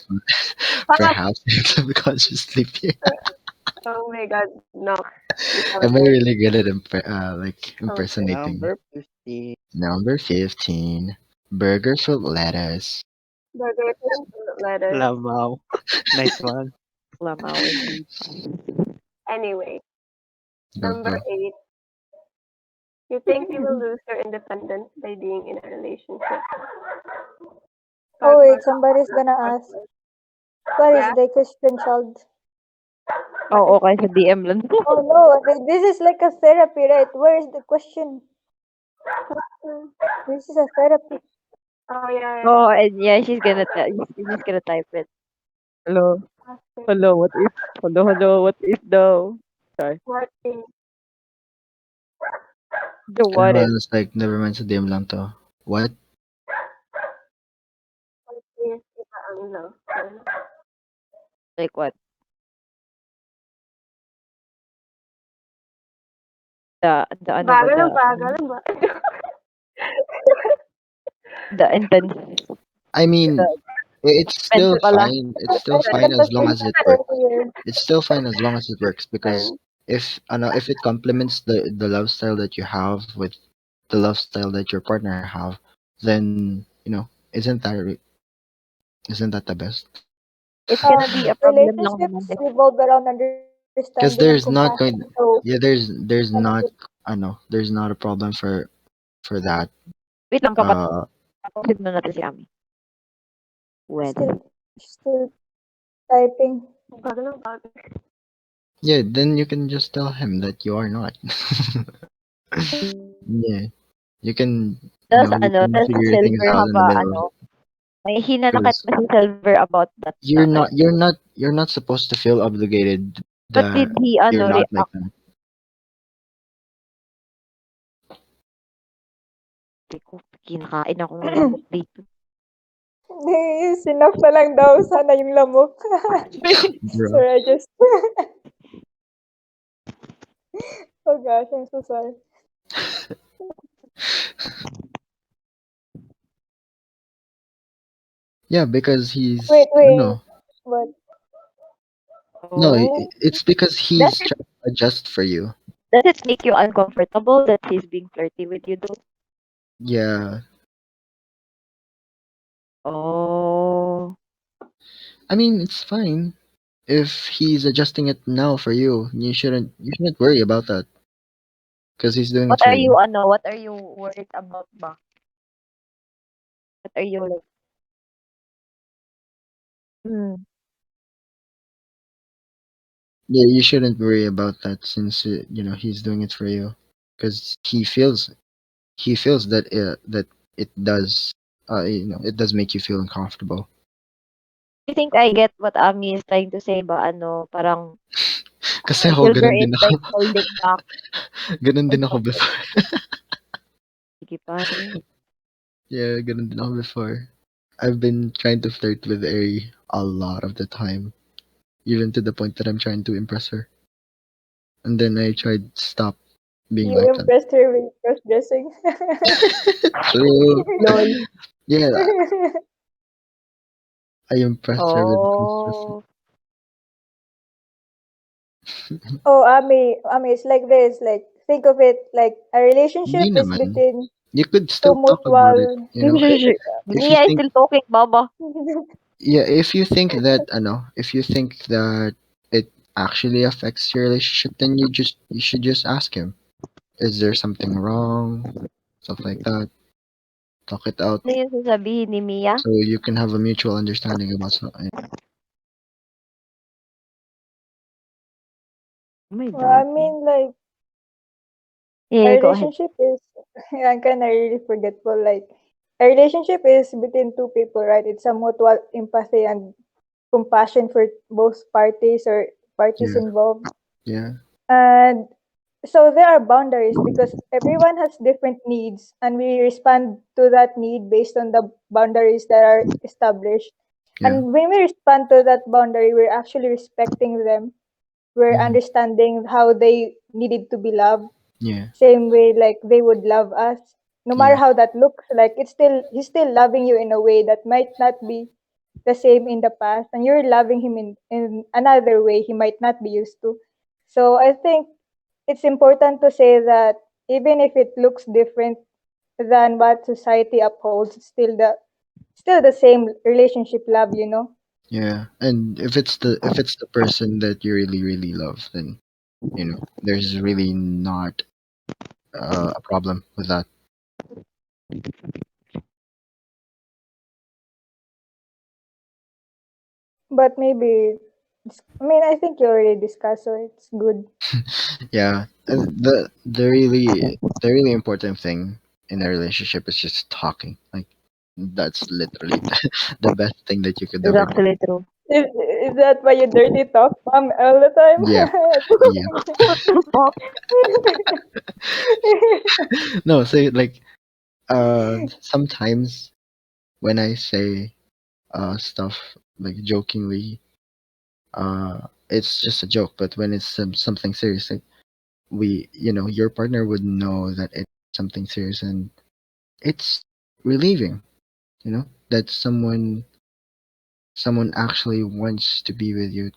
[SPEAKER 1] Stop!
[SPEAKER 2] perhaps you subconsciously fear.
[SPEAKER 4] Oh my God, no.
[SPEAKER 2] Am I
[SPEAKER 4] Never.
[SPEAKER 2] really good at like
[SPEAKER 4] Oh,
[SPEAKER 2] impersonating?
[SPEAKER 7] Number 50.
[SPEAKER 2] Number 15. Burgers with lettuce.
[SPEAKER 4] burgers and lettuce.
[SPEAKER 7] Lamaw. Nice one.
[SPEAKER 1] Lamaw indeed.
[SPEAKER 4] Anyway,
[SPEAKER 2] Go
[SPEAKER 4] number
[SPEAKER 2] go.
[SPEAKER 4] 8. You think you will lose your independence by being in a relationship?
[SPEAKER 6] Oh
[SPEAKER 4] Talk
[SPEAKER 6] wait,
[SPEAKER 4] about
[SPEAKER 6] somebody's gonna
[SPEAKER 4] what
[SPEAKER 6] ask. What is
[SPEAKER 4] yeah,
[SPEAKER 6] the Christian child?
[SPEAKER 4] what
[SPEAKER 1] Oo,
[SPEAKER 4] is
[SPEAKER 1] okay, sa DM lang.
[SPEAKER 6] Oh no, this is like a therapy, right? Where is the question? This is a therapy.
[SPEAKER 4] oh yeah,
[SPEAKER 1] Oh, and yeah, she's gonna type it. Hello, hello, what if? Hello, what if though? Sorry,
[SPEAKER 4] what is
[SPEAKER 1] the what if?
[SPEAKER 2] Everyone was like, never mind sa DM lang to. What?
[SPEAKER 4] what is ang love?
[SPEAKER 1] Like what? The ano ba,
[SPEAKER 4] Bagal lang ba?
[SPEAKER 1] the intense,
[SPEAKER 2] I mean,
[SPEAKER 1] the
[SPEAKER 2] it's still
[SPEAKER 1] intense pala.
[SPEAKER 2] fine. It's
[SPEAKER 6] I
[SPEAKER 2] still
[SPEAKER 6] said
[SPEAKER 2] fine
[SPEAKER 6] that
[SPEAKER 2] as
[SPEAKER 6] was
[SPEAKER 2] long as it
[SPEAKER 6] mentioned
[SPEAKER 2] works.
[SPEAKER 6] earlier.
[SPEAKER 2] It's still fine as long as it works because
[SPEAKER 4] And
[SPEAKER 2] if it complements the lifestyle that you have with the lifestyle that your partner have, then isn't that the best?
[SPEAKER 1] It's gonna be a problem lang naman
[SPEAKER 6] Relationships
[SPEAKER 1] if
[SPEAKER 6] revolve around understanding and
[SPEAKER 2] Because
[SPEAKER 6] compassion.
[SPEAKER 2] there's not going
[SPEAKER 6] So
[SPEAKER 2] yeah there's
[SPEAKER 6] ano
[SPEAKER 2] not
[SPEAKER 6] po,
[SPEAKER 2] I know there's not a problem for that.
[SPEAKER 1] wait lang
[SPEAKER 2] Uh
[SPEAKER 1] kapatid na natin si Ami. Well,
[SPEAKER 6] still typing.
[SPEAKER 4] bagal.
[SPEAKER 2] yeah, then you can just tell him that you are not. Yeah, you can you can
[SPEAKER 1] does
[SPEAKER 2] figure things
[SPEAKER 1] Silver
[SPEAKER 2] out
[SPEAKER 1] have
[SPEAKER 2] in the
[SPEAKER 1] a
[SPEAKER 2] middle
[SPEAKER 1] ano, may hinanakit
[SPEAKER 2] because
[SPEAKER 1] ba si Silver about that ano?
[SPEAKER 2] you're not supposed to feel obligated
[SPEAKER 1] But did
[SPEAKER 2] that
[SPEAKER 1] he
[SPEAKER 2] you're
[SPEAKER 1] ano
[SPEAKER 2] not like
[SPEAKER 1] react?
[SPEAKER 2] that.
[SPEAKER 1] Ko, kinakain ako ng lamok dito.
[SPEAKER 6] Sinap na lang daw sana yung lamok.
[SPEAKER 2] Bro.
[SPEAKER 6] Sorry, I just oh gosh, I'm so sorry.
[SPEAKER 2] Yeah, because he's
[SPEAKER 6] Wait,
[SPEAKER 2] I don't
[SPEAKER 6] wait.
[SPEAKER 2] know.
[SPEAKER 6] What?
[SPEAKER 2] No,
[SPEAKER 1] Oh,
[SPEAKER 2] it's because
[SPEAKER 1] does
[SPEAKER 2] he's
[SPEAKER 1] it
[SPEAKER 2] trying to adjust for you.
[SPEAKER 1] does it make you uncomfortable that he's being flirty with you though?
[SPEAKER 2] Yeah.
[SPEAKER 1] Oh,
[SPEAKER 2] I mean, it's fine if he's adjusting it now for you. You shouldn't worry about that because he's doing it for you.
[SPEAKER 1] what are you worried about ba? What are you like? Hmm.
[SPEAKER 2] Yeah, you shouldn't worry about that since he's doing it for you because he feels that it does it does make you feel uncomfortable.
[SPEAKER 1] I think I get what Ami is trying to say ba ano, parang
[SPEAKER 2] Kasi ako
[SPEAKER 1] Silver
[SPEAKER 2] ganun
[SPEAKER 1] is
[SPEAKER 2] din ako.
[SPEAKER 1] like holding back
[SPEAKER 2] Ganun
[SPEAKER 1] or
[SPEAKER 2] din ako
[SPEAKER 1] something.
[SPEAKER 2] before.
[SPEAKER 1] Sige pare.
[SPEAKER 2] Yeah, ganun din ako before. I've been trying to flirt with Ari a lot of the time, even to the point that I'm trying to impress her. And then I tried to stop being
[SPEAKER 6] You
[SPEAKER 2] like that.
[SPEAKER 6] impressed her with cross dressing.
[SPEAKER 2] True.
[SPEAKER 1] Lol.
[SPEAKER 2] Yeah, I impressed her with Christmas.
[SPEAKER 1] Oh.
[SPEAKER 6] Oh, Ami, it's like this. Like, think of it like a
[SPEAKER 2] Hindi
[SPEAKER 6] relationship is
[SPEAKER 2] naman.
[SPEAKER 6] between
[SPEAKER 2] You could
[SPEAKER 6] two
[SPEAKER 2] still talk about it,
[SPEAKER 6] mutual.
[SPEAKER 2] you know. If you
[SPEAKER 1] Mia is
[SPEAKER 2] think
[SPEAKER 1] still talking, Baba.
[SPEAKER 2] yeah, if you think that if you think that it actually affects your relationship, then you should just ask him. Is there something wrong? Stuff like that. Talk it out
[SPEAKER 1] Ano yung sasabihin ni Mia?
[SPEAKER 2] so you can have a mutual understanding about something.
[SPEAKER 1] Oh my
[SPEAKER 6] Well, I
[SPEAKER 1] God.
[SPEAKER 6] mean, like, a
[SPEAKER 1] Yeah, go ahead.
[SPEAKER 6] relationship is, I'm kind of really forgetful. Like, a relationship is between two people, right? It's a mutual empathy and compassion for both parties or parties
[SPEAKER 2] Yeah,
[SPEAKER 6] involved.
[SPEAKER 2] yeah,
[SPEAKER 6] And so there are boundaries because everyone has different needs and we respond to that need based on the boundaries that are established.
[SPEAKER 2] Yeah.
[SPEAKER 6] And when we respond to that boundary, we're actually respecting them. We're
[SPEAKER 2] Hmm.
[SPEAKER 6] understanding how they needed to be loved,
[SPEAKER 2] Yeah.
[SPEAKER 6] same way like they would love us. No matter
[SPEAKER 2] Yeah.
[SPEAKER 6] how that looks like, it's still he's still loving you in a way that might not be the same in the past, and you're loving him in another way he might not be used to. So I think it's important to say that even if it looks different than what society upholds, it's still the same relationship love, you know.
[SPEAKER 2] Yeah. And if it's the person that you really really love, then there's really not a problem with that.
[SPEAKER 6] But maybe I mean I think you already discussed, so it's good.
[SPEAKER 2] Yeah. And the really important thing in a relationship is just talking. Like that's literally the best thing that you could
[SPEAKER 1] That's
[SPEAKER 2] ever do.
[SPEAKER 1] actually true.
[SPEAKER 6] Is that why you dirty talk, mom, all the
[SPEAKER 2] Yeah. Yeah.
[SPEAKER 1] What the fuck?
[SPEAKER 6] time?
[SPEAKER 2] No, say like sometimes when I say stuff like jokingly, it's just a joke, but when it's something serious, like your partner would know that it's something serious, and it's relieving, that someone actually wants to be with you,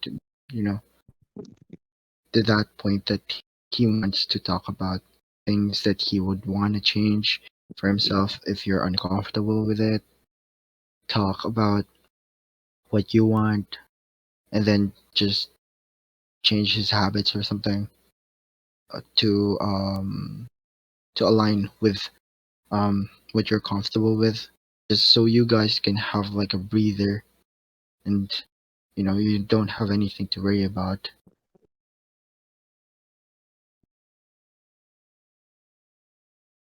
[SPEAKER 2] you know to that point that he wants to talk about things that he would want to change for himself. If you're uncomfortable with it, talk about what you want, and then just change his habits or something, to align with what you're comfortable with, just so you guys can have like a breather, and you don't have anything to worry about.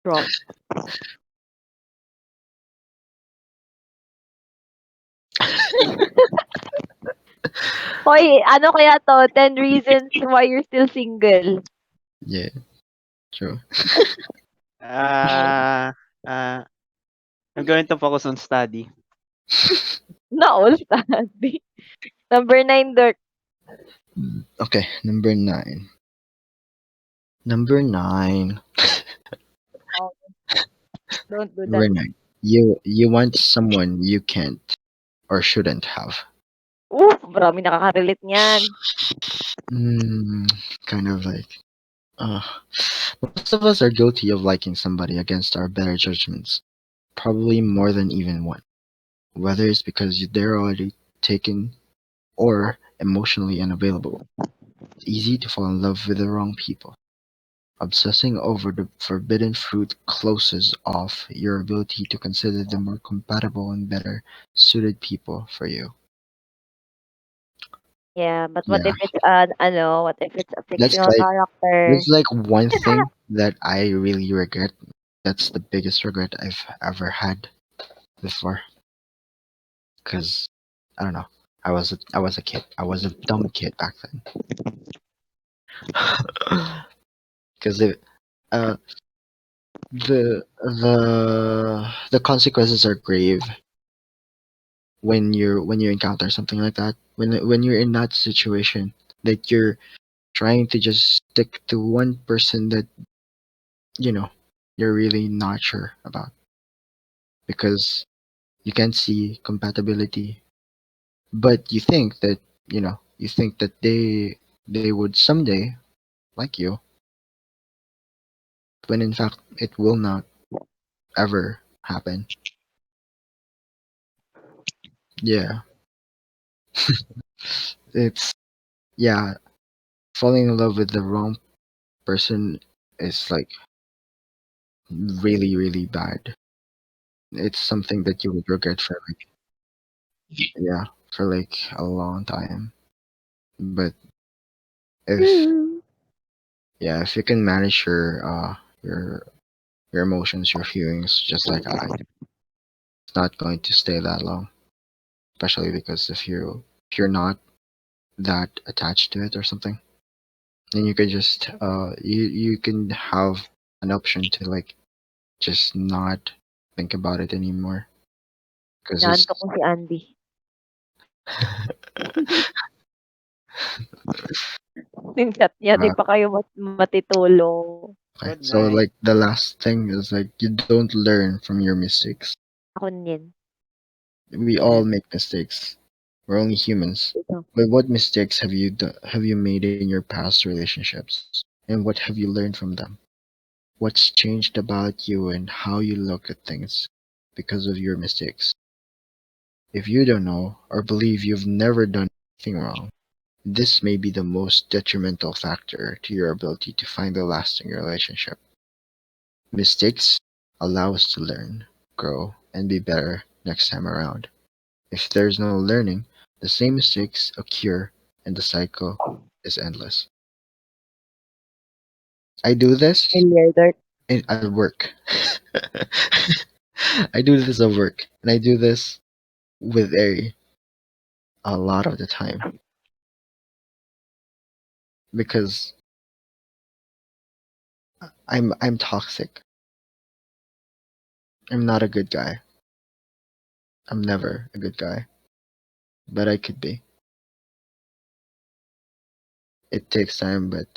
[SPEAKER 1] Drop. Hoy, ano kaya 'to, 10 reasons why you're still single.
[SPEAKER 2] Yeah, true.
[SPEAKER 7] Uh, uh, I'm going to focus on study.
[SPEAKER 1] Naol study. Number 9, Dirk.
[SPEAKER 2] Okay, number nine.
[SPEAKER 1] Oh, don't do that.
[SPEAKER 2] Number nine. You want someone you can't or shouldn't have.
[SPEAKER 1] Maraming nakaka-relate niyan.
[SPEAKER 2] Mm, kind of like, uh, most of us are guilty of liking somebody against our better judgments, probably more than even one. Whether it's because they're already taken or emotionally unavailable. It's easy to fall in love with the wrong people. Obsessing over the forbidden fruit closes off your ability to consider the more compatible and better suited people for you.
[SPEAKER 1] Yeah, but what
[SPEAKER 2] Yeah,
[SPEAKER 1] if it's an ano, what if it's a
[SPEAKER 2] that's
[SPEAKER 1] fictional
[SPEAKER 2] like
[SPEAKER 1] character?
[SPEAKER 2] that's like one thing that I really regret. That's the biggest regret I've ever had before. Cause I don't know. I was a kid. I was a dumb kid back then. Cause uh the consequences are grave when you encounter something like that. When you're in that situation, that you're trying to just stick to one person that you know you're really not sure about, because you can't see compatibility, but you think that they would someday like you, when in fact it will not ever happen. Yeah, it's yeah, falling in love with the wrong person is like really really bad. It's something that you would regret for like, yeah, for like a long time. But if yeah, if you can manage your emotions, your feelings, just like it's not going to stay that long. Especially because if you're not that attached to it or something, then you can just you can have an option to like just not think about it anymore, because it's
[SPEAKER 1] Inaantok ko si Andy. Yung chat niya, di
[SPEAKER 2] Uh,
[SPEAKER 1] pa kayo matitulog.
[SPEAKER 7] Good
[SPEAKER 2] so
[SPEAKER 7] night.
[SPEAKER 2] like the last thing is like you don't learn from your mistakes.
[SPEAKER 1] Ako din.
[SPEAKER 2] We all make mistakes. We're only humans.
[SPEAKER 1] Ito.
[SPEAKER 2] But what mistakes have you made in your past relationships? And what have you learned from them? What's changed about you and how you look at things because of your mistakes? If you don't know or believe you've never done anything wrong, this may be the most detrimental factor to your ability to find a lasting relationship. Mistakes allow us to learn, grow, and be better next time around. If there's no learning, the same mistakes occur and the cycle is endless. I do this
[SPEAKER 1] Failure.
[SPEAKER 2] at work. I do this at work, and I do this with a lot of the time because I'm toxic. I'm not a good guy. I'm never a good guy, but I could be. It takes time, but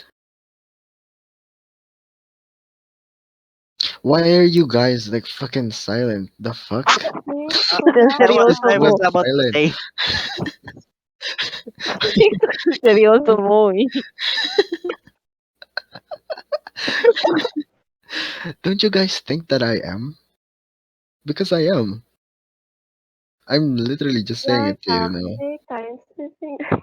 [SPEAKER 2] why are you guys like fucking silent? The fuck?
[SPEAKER 4] Please
[SPEAKER 1] Kasi ang
[SPEAKER 7] That's what
[SPEAKER 1] seryoso
[SPEAKER 7] I
[SPEAKER 1] mo.
[SPEAKER 7] was
[SPEAKER 2] Everyone's
[SPEAKER 7] about to
[SPEAKER 2] silent.
[SPEAKER 7] say.
[SPEAKER 1] Ang seryoso mo eh.
[SPEAKER 2] Don't you guys think that I am? Because I am. I'm literally just saying
[SPEAKER 4] you're
[SPEAKER 2] it to you now.
[SPEAKER 4] toxic times missing answer.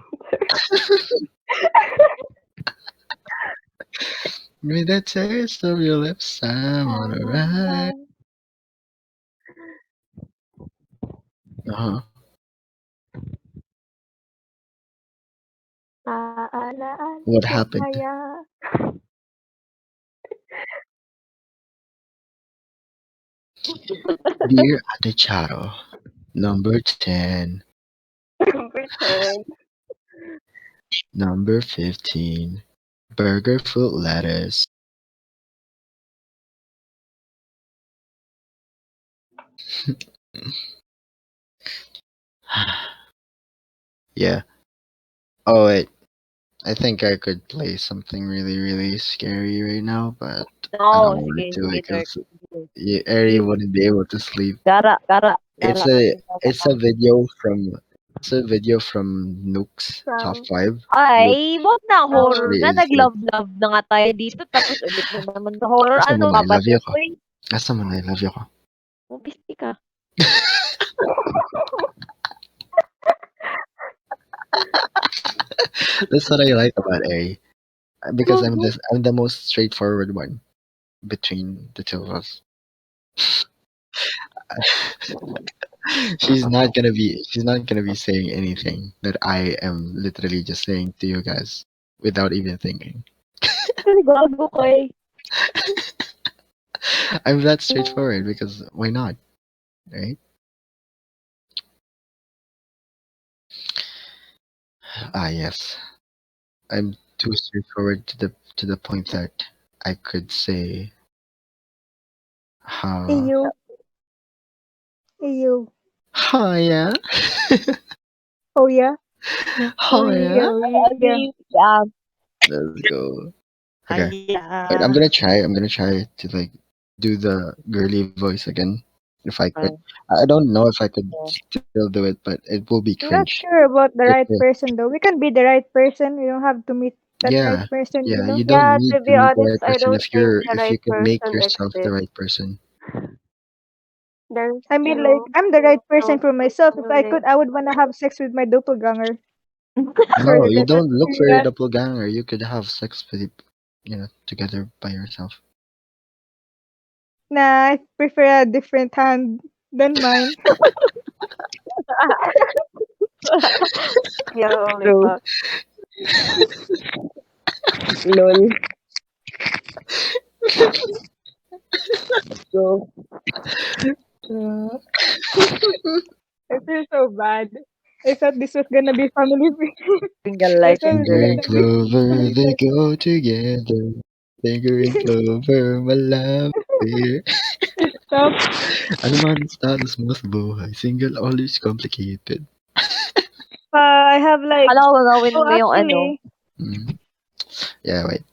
[SPEAKER 2] With the taste of your lips, I'm on a ride. Uh huh.
[SPEAKER 4] Aalaala
[SPEAKER 2] What
[SPEAKER 4] ko
[SPEAKER 2] happened?
[SPEAKER 4] kaya.
[SPEAKER 2] Dear Adecharo, number 10,
[SPEAKER 4] Number 10.
[SPEAKER 2] number 15, burger fruit lettuce. Yeah. Oh, wait. I think I could play something really, really scary right now, but I
[SPEAKER 1] No,
[SPEAKER 2] don't want
[SPEAKER 1] sige,
[SPEAKER 2] to
[SPEAKER 1] sige, Dirk.
[SPEAKER 2] because
[SPEAKER 1] Sige.
[SPEAKER 2] Eri
[SPEAKER 1] Sige.
[SPEAKER 2] wouldn't be able to sleep.
[SPEAKER 1] Gara, gara,
[SPEAKER 2] It's
[SPEAKER 1] gara.
[SPEAKER 2] a
[SPEAKER 1] Gara
[SPEAKER 2] it's
[SPEAKER 1] ka.
[SPEAKER 2] a video from Nook's top
[SPEAKER 4] From,
[SPEAKER 2] 5, which
[SPEAKER 1] Ay, wag na horror
[SPEAKER 2] actually
[SPEAKER 4] from,
[SPEAKER 1] na.
[SPEAKER 2] is good.
[SPEAKER 1] Nag-love-love na nga tayo dito. Tapos ulit na naman sa horror.
[SPEAKER 2] Asa mo
[SPEAKER 1] Ano,
[SPEAKER 2] na, I love you
[SPEAKER 1] babalik
[SPEAKER 2] ko.
[SPEAKER 1] ko eh.
[SPEAKER 2] Asa mo na, I love you ko.
[SPEAKER 1] Mupisti ka.
[SPEAKER 2] That's what I like about Eri. Because I'm the most straightforward one between the two of us. She's not gonna be saying anything that I am literally just saying to you guys without even thinking.
[SPEAKER 1] Kasi gago ka eh.
[SPEAKER 2] I'm that straightforward because why not? Right? Ah yes. I'm too straightforward to the point that I could say
[SPEAKER 6] Hey
[SPEAKER 2] how
[SPEAKER 6] you, hey you.
[SPEAKER 2] oh yeah.
[SPEAKER 6] Oh yeah,
[SPEAKER 2] Oh yeah.
[SPEAKER 1] Ano
[SPEAKER 6] yeah.
[SPEAKER 1] yung,
[SPEAKER 2] Let's go. Okay. Wait,
[SPEAKER 7] Hiya.
[SPEAKER 2] I'm gonna try to like do the girly voice again. If I could.
[SPEAKER 1] ah,
[SPEAKER 2] I don't know if I could still do it, but it will be
[SPEAKER 6] I'm not
[SPEAKER 2] cringe.
[SPEAKER 6] sure about the
[SPEAKER 2] It
[SPEAKER 6] right
[SPEAKER 2] will.
[SPEAKER 6] person though. We can be the right person. We don't have to meet that right
[SPEAKER 2] Yeah.
[SPEAKER 6] person,
[SPEAKER 2] Yeah.
[SPEAKER 6] you know.
[SPEAKER 2] You don't
[SPEAKER 4] yeah,
[SPEAKER 2] need
[SPEAKER 4] to
[SPEAKER 2] to
[SPEAKER 4] be
[SPEAKER 2] meet the
[SPEAKER 4] honest,
[SPEAKER 2] right
[SPEAKER 4] I
[SPEAKER 2] person
[SPEAKER 4] don't think the
[SPEAKER 2] if you
[SPEAKER 4] right
[SPEAKER 2] could make
[SPEAKER 4] person
[SPEAKER 2] yourself the
[SPEAKER 4] exists.
[SPEAKER 2] right person.
[SPEAKER 4] There's
[SPEAKER 6] I mean, like,
[SPEAKER 4] no,
[SPEAKER 6] I'm the right person
[SPEAKER 4] don't
[SPEAKER 6] for myself. If I
[SPEAKER 4] really.
[SPEAKER 6] could, I would wanna have sex with my doppelganger.
[SPEAKER 2] No,
[SPEAKER 6] Sorry,
[SPEAKER 2] you
[SPEAKER 6] that's
[SPEAKER 2] don't look for your
[SPEAKER 6] yeah.
[SPEAKER 2] doppelganger. You could have sex with it, together by yourself.
[SPEAKER 6] Nah, I prefer a different hand than mine.
[SPEAKER 4] Yeah,
[SPEAKER 1] true.
[SPEAKER 4] lollipop.
[SPEAKER 1] Lol. So,
[SPEAKER 2] Uh,
[SPEAKER 6] I feel so bad. I thought this was gonna be family friendly.
[SPEAKER 1] single
[SPEAKER 6] I
[SPEAKER 1] life
[SPEAKER 6] thought
[SPEAKER 1] in
[SPEAKER 6] it's
[SPEAKER 2] Finger
[SPEAKER 1] Dirk.
[SPEAKER 2] and
[SPEAKER 6] gonna be
[SPEAKER 2] clover,
[SPEAKER 6] family
[SPEAKER 2] they
[SPEAKER 6] friendly.
[SPEAKER 2] go together. Finger and clover, my love dear.
[SPEAKER 6] Stop.
[SPEAKER 2] Ano man ang status mo sa buhay? Single, always complicated.
[SPEAKER 6] I have like,
[SPEAKER 1] Akala ko gagawin
[SPEAKER 6] oh,
[SPEAKER 1] mo yung ano,
[SPEAKER 6] actually,
[SPEAKER 2] Mm. Yeah, wait.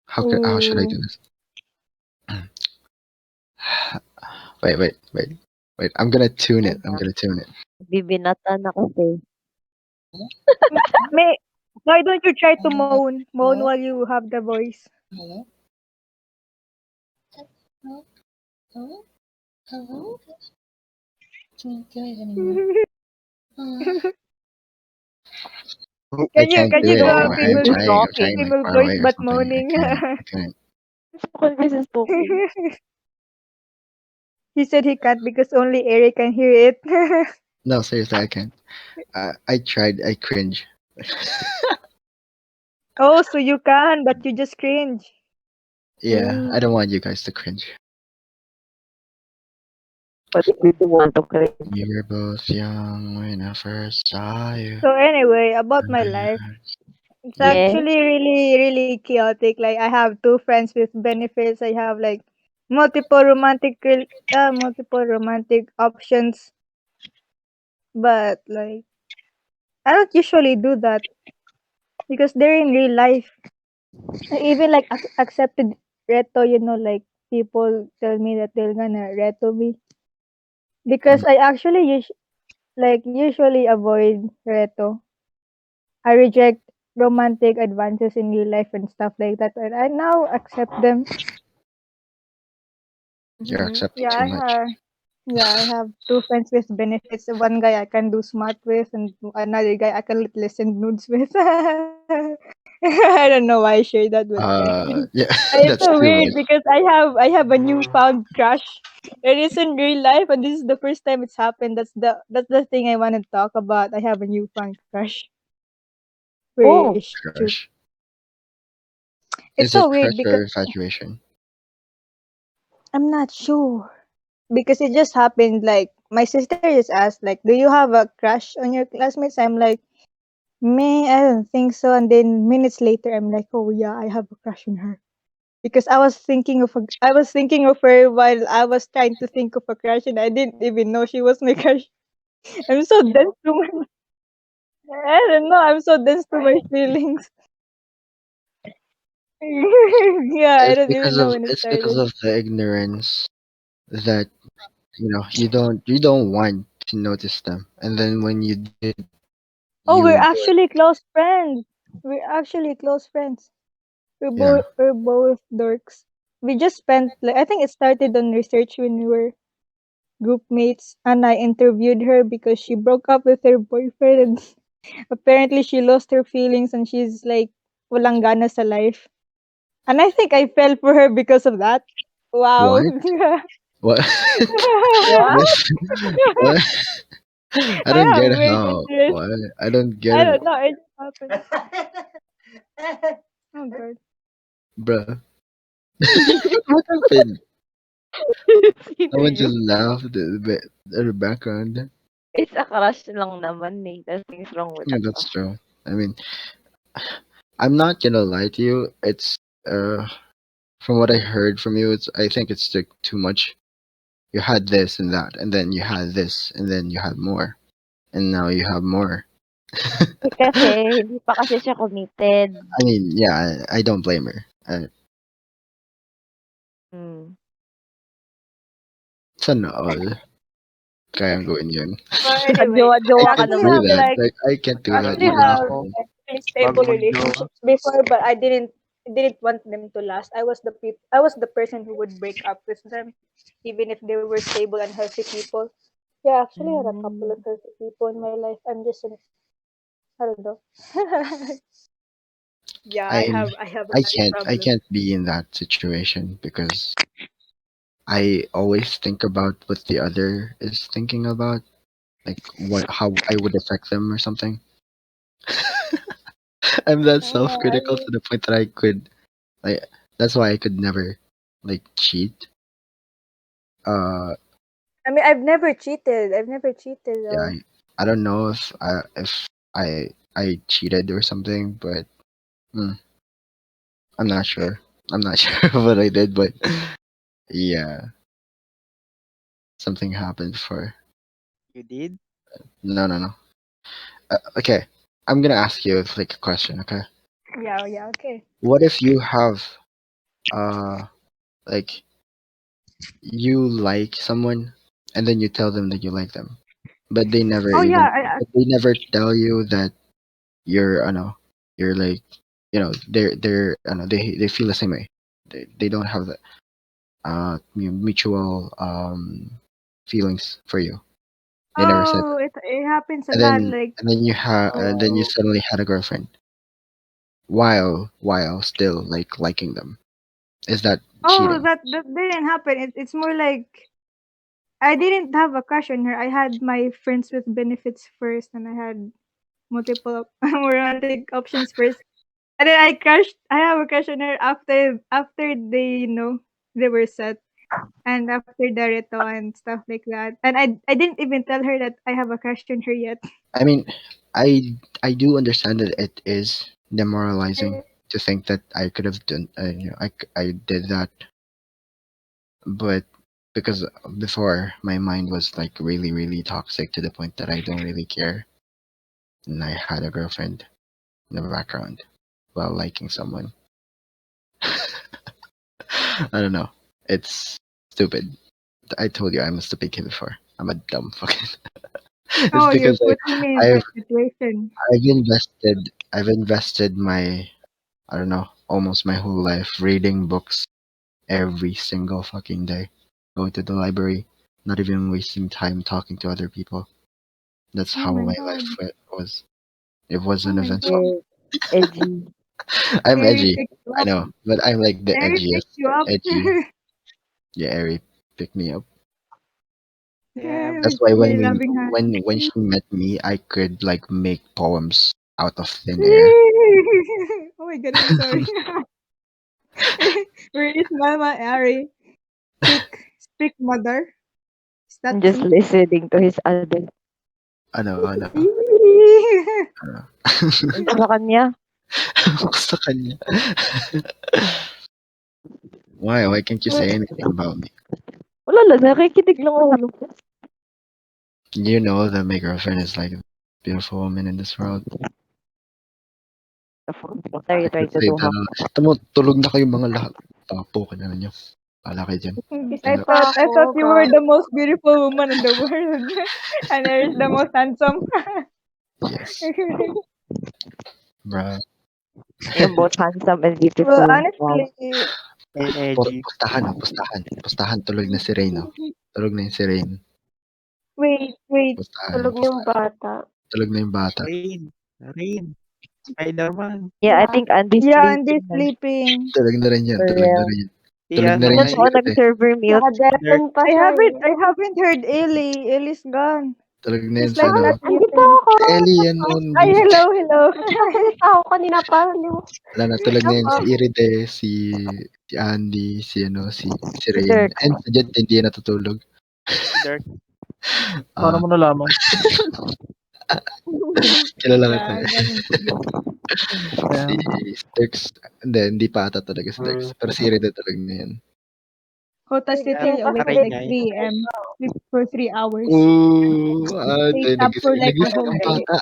[SPEAKER 2] How should I
[SPEAKER 6] ooh,
[SPEAKER 2] do this? Wait. I'm gonna tune it. I'm gonna tune it.
[SPEAKER 1] bibinata na kasi.
[SPEAKER 6] may, why don't you try to moan? Moan while you have the voice.
[SPEAKER 2] I
[SPEAKER 6] Can
[SPEAKER 2] can't
[SPEAKER 6] you
[SPEAKER 2] do
[SPEAKER 6] do
[SPEAKER 2] it.
[SPEAKER 6] a
[SPEAKER 1] Spoken
[SPEAKER 2] I'm
[SPEAKER 1] versus
[SPEAKER 2] trying. I'm trying like
[SPEAKER 1] talking.
[SPEAKER 6] female
[SPEAKER 2] far
[SPEAKER 6] voice
[SPEAKER 2] away or
[SPEAKER 6] but
[SPEAKER 2] something. I
[SPEAKER 6] moaning?
[SPEAKER 2] can't. I can't.
[SPEAKER 1] Spoken versus talking.
[SPEAKER 6] He said he can't because only Eric can hear it.
[SPEAKER 2] No, seriously, I can't. I tried. I cringe.
[SPEAKER 6] Oh, so you can, but you just cringe.
[SPEAKER 2] Yeah, I don't
[SPEAKER 6] Ooh.
[SPEAKER 2] want you guys to cringe.
[SPEAKER 1] But we do want to cringe.
[SPEAKER 2] We were both young when I first saw you.
[SPEAKER 6] So anyway, about my life, it's
[SPEAKER 2] Yeah,
[SPEAKER 1] Yes.
[SPEAKER 6] actually really chaotic. Like I have two friends with benefits. I have like multiple multiple romantic options, but like I don't usually do that because they're in real life. I even like accepted reto, like people tell me that they're gonna reto me because
[SPEAKER 2] um,
[SPEAKER 6] I actually usually avoid reto. I reject romantic advances in real life and stuff like that, and I now accept them.
[SPEAKER 2] you're
[SPEAKER 1] Mm-hmm.
[SPEAKER 2] accepting
[SPEAKER 6] Yeah,
[SPEAKER 2] too much.
[SPEAKER 6] I have two friends with benefits. One guy I can do smart with, and another guy I can listen nudes with. I don't know why I shared that, but yeah.
[SPEAKER 2] Yeah,
[SPEAKER 6] And it's
[SPEAKER 2] that's
[SPEAKER 6] so
[SPEAKER 2] too
[SPEAKER 6] weird
[SPEAKER 2] much.
[SPEAKER 6] because I have a newfound crush. It is in real life, and this is the first time it's happened. That's the thing I want to talk about. I have a newfound crush. Where
[SPEAKER 1] Oh,
[SPEAKER 6] is she?
[SPEAKER 2] Crush.
[SPEAKER 6] It's so
[SPEAKER 2] Is it
[SPEAKER 6] weird
[SPEAKER 2] crush
[SPEAKER 6] because
[SPEAKER 2] or infatuation?
[SPEAKER 6] I'm not sure. Because it just happened like my sister just asked like, "Do you have a crush on your classmates?" I'm like, "Me, I don't think so." And then minutes later, I'm like, "Oh yeah, I have a crush on her." Because I was thinking of her while I was trying to think of a crush, and I didn't even know she was my crush. I'm so dense to my I don't know. I'm so dense to my feelings. Yeah, I don't even know when it
[SPEAKER 2] It's because
[SPEAKER 6] started.
[SPEAKER 2] of the ignorance that you don't want to notice them, and then when you did,
[SPEAKER 6] Oh,
[SPEAKER 2] you were
[SPEAKER 6] we're actually close friends. We're actually close friends.
[SPEAKER 2] yeah.
[SPEAKER 6] We're both dorks. We just spent like I think it started on research when we were group mates, and I interviewed her because she broke up with her boyfriend and apparently she lost her feelings and she's like walang gana sa life. And I think I fell for her because of that. Wow.
[SPEAKER 2] What? What?
[SPEAKER 1] what?
[SPEAKER 2] This- what? I
[SPEAKER 6] I
[SPEAKER 2] don't
[SPEAKER 6] have
[SPEAKER 2] get
[SPEAKER 6] great
[SPEAKER 2] how.
[SPEAKER 6] interest.
[SPEAKER 2] What? I don't get
[SPEAKER 6] I
[SPEAKER 2] it,
[SPEAKER 6] don't know, it just happened. Oh god.
[SPEAKER 2] bruh. What happened? Someone just
[SPEAKER 1] Sino
[SPEAKER 2] laughed at the background.
[SPEAKER 1] It's a crush lang naman eh. There's things wrong with
[SPEAKER 2] Yeah,
[SPEAKER 1] a
[SPEAKER 2] that's
[SPEAKER 1] crush.
[SPEAKER 2] true. I mean, I'm not gonna lie to you. It's from what I heard from you, I think it's like too much. You had this and that, and then you had this, and then you had more, and now you have more.
[SPEAKER 1] Eh, kasi hindi pa kasi siya committed.
[SPEAKER 2] I mean, yeah, I don't blame her.
[SPEAKER 1] Hmm.
[SPEAKER 2] Sana all. Kaya gawin yun.
[SPEAKER 6] But anyway, I
[SPEAKER 1] Nagjowa-jowa ka
[SPEAKER 2] Can't
[SPEAKER 6] actually
[SPEAKER 2] do
[SPEAKER 1] naman
[SPEAKER 6] have
[SPEAKER 2] that.
[SPEAKER 1] eh.
[SPEAKER 6] like
[SPEAKER 2] Like I can't do that
[SPEAKER 6] actually
[SPEAKER 2] even if
[SPEAKER 6] have
[SPEAKER 2] I.
[SPEAKER 6] like
[SPEAKER 7] Bago
[SPEAKER 6] stable
[SPEAKER 7] mag-jowa.
[SPEAKER 6] relationships before, but I didn't want them to last. I was the person who would break up with them, even if they were stable and healthy people. Yeah, I actually had a couple
[SPEAKER 1] Hmm.
[SPEAKER 6] of healthy people in my life. I don't know. Yeah,
[SPEAKER 2] I'm.
[SPEAKER 6] I have a
[SPEAKER 2] I
[SPEAKER 6] life
[SPEAKER 2] can't. I
[SPEAKER 6] problem.
[SPEAKER 2] can't be in that situation because I always think about what the other is thinking about, like what how I would affect them or something. I'm that
[SPEAKER 6] I
[SPEAKER 2] self-critical to
[SPEAKER 6] mean,
[SPEAKER 2] the point that I could like. That's why I could never like cheat. Uh,
[SPEAKER 6] I've never cheated. I've never cheated
[SPEAKER 2] yeah,
[SPEAKER 6] though.
[SPEAKER 2] I don't know if I cheated or something, but mm, I'm not sure. I'm not sure what I did, but yeah, something happened for.
[SPEAKER 7] You did?
[SPEAKER 2] No. Okay, I'm gonna ask you like a question. Okay,
[SPEAKER 6] Yeah, okay.
[SPEAKER 2] what if you have uh like you like someone and then you tell them that you like them, but
[SPEAKER 6] Oh yeah,
[SPEAKER 2] they never tell you that you're you're like they're they feel the same way. They don't have the mutual feelings for you. They never said
[SPEAKER 6] oh, it happens a
[SPEAKER 2] and
[SPEAKER 6] lot.
[SPEAKER 2] then
[SPEAKER 6] Like,
[SPEAKER 2] then you
[SPEAKER 7] Oh,
[SPEAKER 2] suddenly had a girlfriend while still like liking them. Is that
[SPEAKER 6] oh,
[SPEAKER 2] cheating?
[SPEAKER 6] that didn't happen. It's more like I didn't have a crush on her. I had my friends with benefits first, and I had multiple romantic options first. And then I have a crush on her after they they were set, and after Darito and stuff like that. And I didn't even tell her that I have a crush on her yet.
[SPEAKER 2] I mean, I do understand that it is demoralizing to think that I could have done I did that, but because before my mind was like really toxic to the point that I don't really care, and I had a girlfriend in the background while liking someone. I don't know. It's stupid. I told you I'm a stupid kid before. I'm a dumb fucking. It's
[SPEAKER 6] Oh, you're
[SPEAKER 2] because
[SPEAKER 6] putting me in
[SPEAKER 2] I've
[SPEAKER 6] that situation.
[SPEAKER 2] I've invested my I don't know almost my whole life reading books every single fucking day, going to the library, not even wasting time talking to other people. That's
[SPEAKER 6] Oh
[SPEAKER 2] how
[SPEAKER 6] my
[SPEAKER 2] my
[SPEAKER 6] god.
[SPEAKER 2] life was. It was
[SPEAKER 6] Oh
[SPEAKER 2] an
[SPEAKER 6] my
[SPEAKER 2] eventful.
[SPEAKER 6] god.
[SPEAKER 1] You're edgy.
[SPEAKER 2] I'm
[SPEAKER 6] Harry
[SPEAKER 2] edgy,
[SPEAKER 6] picked you
[SPEAKER 2] I
[SPEAKER 6] up.
[SPEAKER 2] know, but I'm like the
[SPEAKER 6] Harry
[SPEAKER 2] edgiest,
[SPEAKER 6] picked you up.
[SPEAKER 2] edgy. Yeah, Ari pick me up.
[SPEAKER 7] yeah.
[SPEAKER 2] That's
[SPEAKER 6] With
[SPEAKER 2] why
[SPEAKER 6] her loving
[SPEAKER 2] when
[SPEAKER 6] hand.
[SPEAKER 2] she met me, I could like make poems out of thin air.
[SPEAKER 6] Oh my god, I'm sorry. Where is Mama Ari? Speak mother. Is
[SPEAKER 1] I'm
[SPEAKER 6] that
[SPEAKER 1] just
[SPEAKER 6] true?
[SPEAKER 1] listening to his other.
[SPEAKER 2] Ano. Ano.
[SPEAKER 1] Ano sa kanya?
[SPEAKER 2] Sa kanya. Why can't you say anything about me?
[SPEAKER 1] Wala lang, nakikinig lang ako.
[SPEAKER 2] You know that my girlfriend is like the beautiful woman in this world.
[SPEAKER 1] What are
[SPEAKER 2] I
[SPEAKER 1] you
[SPEAKER 2] could
[SPEAKER 1] trying to
[SPEAKER 2] say
[SPEAKER 1] do,
[SPEAKER 2] that.
[SPEAKER 1] huh?
[SPEAKER 2] Tamo, tulog na kayo mga lahat. Tapo ka na ninyo. Wala kayo dyan.
[SPEAKER 4] Isa
[SPEAKER 2] Kaya,
[SPEAKER 4] pa
[SPEAKER 6] I thought
[SPEAKER 4] ako,
[SPEAKER 6] you were
[SPEAKER 4] guys.
[SPEAKER 6] the most beautiful woman in the world. And Ari is the most handsome.
[SPEAKER 2] yes, bruh.
[SPEAKER 1] You're both handsome and
[SPEAKER 6] Well,
[SPEAKER 1] beautiful. Wow.
[SPEAKER 6] honestly,
[SPEAKER 7] And edgy.
[SPEAKER 2] Pustahan. Tulog na si Rain, oh. Tulog na yung si Rain.
[SPEAKER 6] wait.
[SPEAKER 4] Tulog na yung
[SPEAKER 2] Pustahan.
[SPEAKER 4] bata.
[SPEAKER 2] Tulog na yung bata.
[SPEAKER 7] Rain. Rain. Spider-Man.
[SPEAKER 1] Yeah, I
[SPEAKER 4] Yeah.
[SPEAKER 1] think Andy's
[SPEAKER 6] Yeah, and
[SPEAKER 1] sleeping
[SPEAKER 6] they're
[SPEAKER 1] na.
[SPEAKER 6] sleeping.
[SPEAKER 2] Tulog na rin yan.
[SPEAKER 1] For
[SPEAKER 2] Tulog na
[SPEAKER 1] real.
[SPEAKER 2] rin yan.
[SPEAKER 7] Si
[SPEAKER 2] Tulog na
[SPEAKER 7] ano,
[SPEAKER 2] rin yan
[SPEAKER 1] Ilan
[SPEAKER 2] si
[SPEAKER 1] ako
[SPEAKER 7] si
[SPEAKER 2] Irte.
[SPEAKER 1] nag-server milk?
[SPEAKER 7] Dirk.
[SPEAKER 4] Naka-Devon pa siya eh.
[SPEAKER 6] I haven't heard Ellie. Ellie's gone.
[SPEAKER 2] Tulog na yan
[SPEAKER 6] She's
[SPEAKER 2] si
[SPEAKER 6] like
[SPEAKER 2] ano.
[SPEAKER 6] not
[SPEAKER 4] Andi pa
[SPEAKER 6] sleeping.
[SPEAKER 4] ako.
[SPEAKER 2] Si Ellie yan nun.
[SPEAKER 6] Ay, hello.
[SPEAKER 4] Nagsasalita ako kanina pa. Hindi mo.
[SPEAKER 2] Wala na. Tulog na yan si
[SPEAKER 6] Oh,
[SPEAKER 2] Irite, si Andy, si
[SPEAKER 1] Si
[SPEAKER 2] Rain.
[SPEAKER 1] Dirk.
[SPEAKER 2] And si Jet hindi yan natutulog.
[SPEAKER 7] Si Dirk.
[SPEAKER 2] Ah,
[SPEAKER 3] Paano mo nalaman?
[SPEAKER 2] kilala kita
[SPEAKER 6] yeah,
[SPEAKER 2] eh.
[SPEAKER 6] ganun sige.
[SPEAKER 2] Si
[SPEAKER 3] Ayan.
[SPEAKER 2] Sturks. Hindi pa ata talaga si Sturks. Pero si Irite tulog na yan.
[SPEAKER 6] Hotas
[SPEAKER 7] At
[SPEAKER 6] literally awake at
[SPEAKER 7] nakaray
[SPEAKER 6] like
[SPEAKER 7] niya
[SPEAKER 6] 3 a.m. Sleep for 3 hours.
[SPEAKER 2] Oo,
[SPEAKER 6] Stayed up for like a
[SPEAKER 2] nagising
[SPEAKER 6] whole
[SPEAKER 2] ang
[SPEAKER 6] day.
[SPEAKER 2] bata.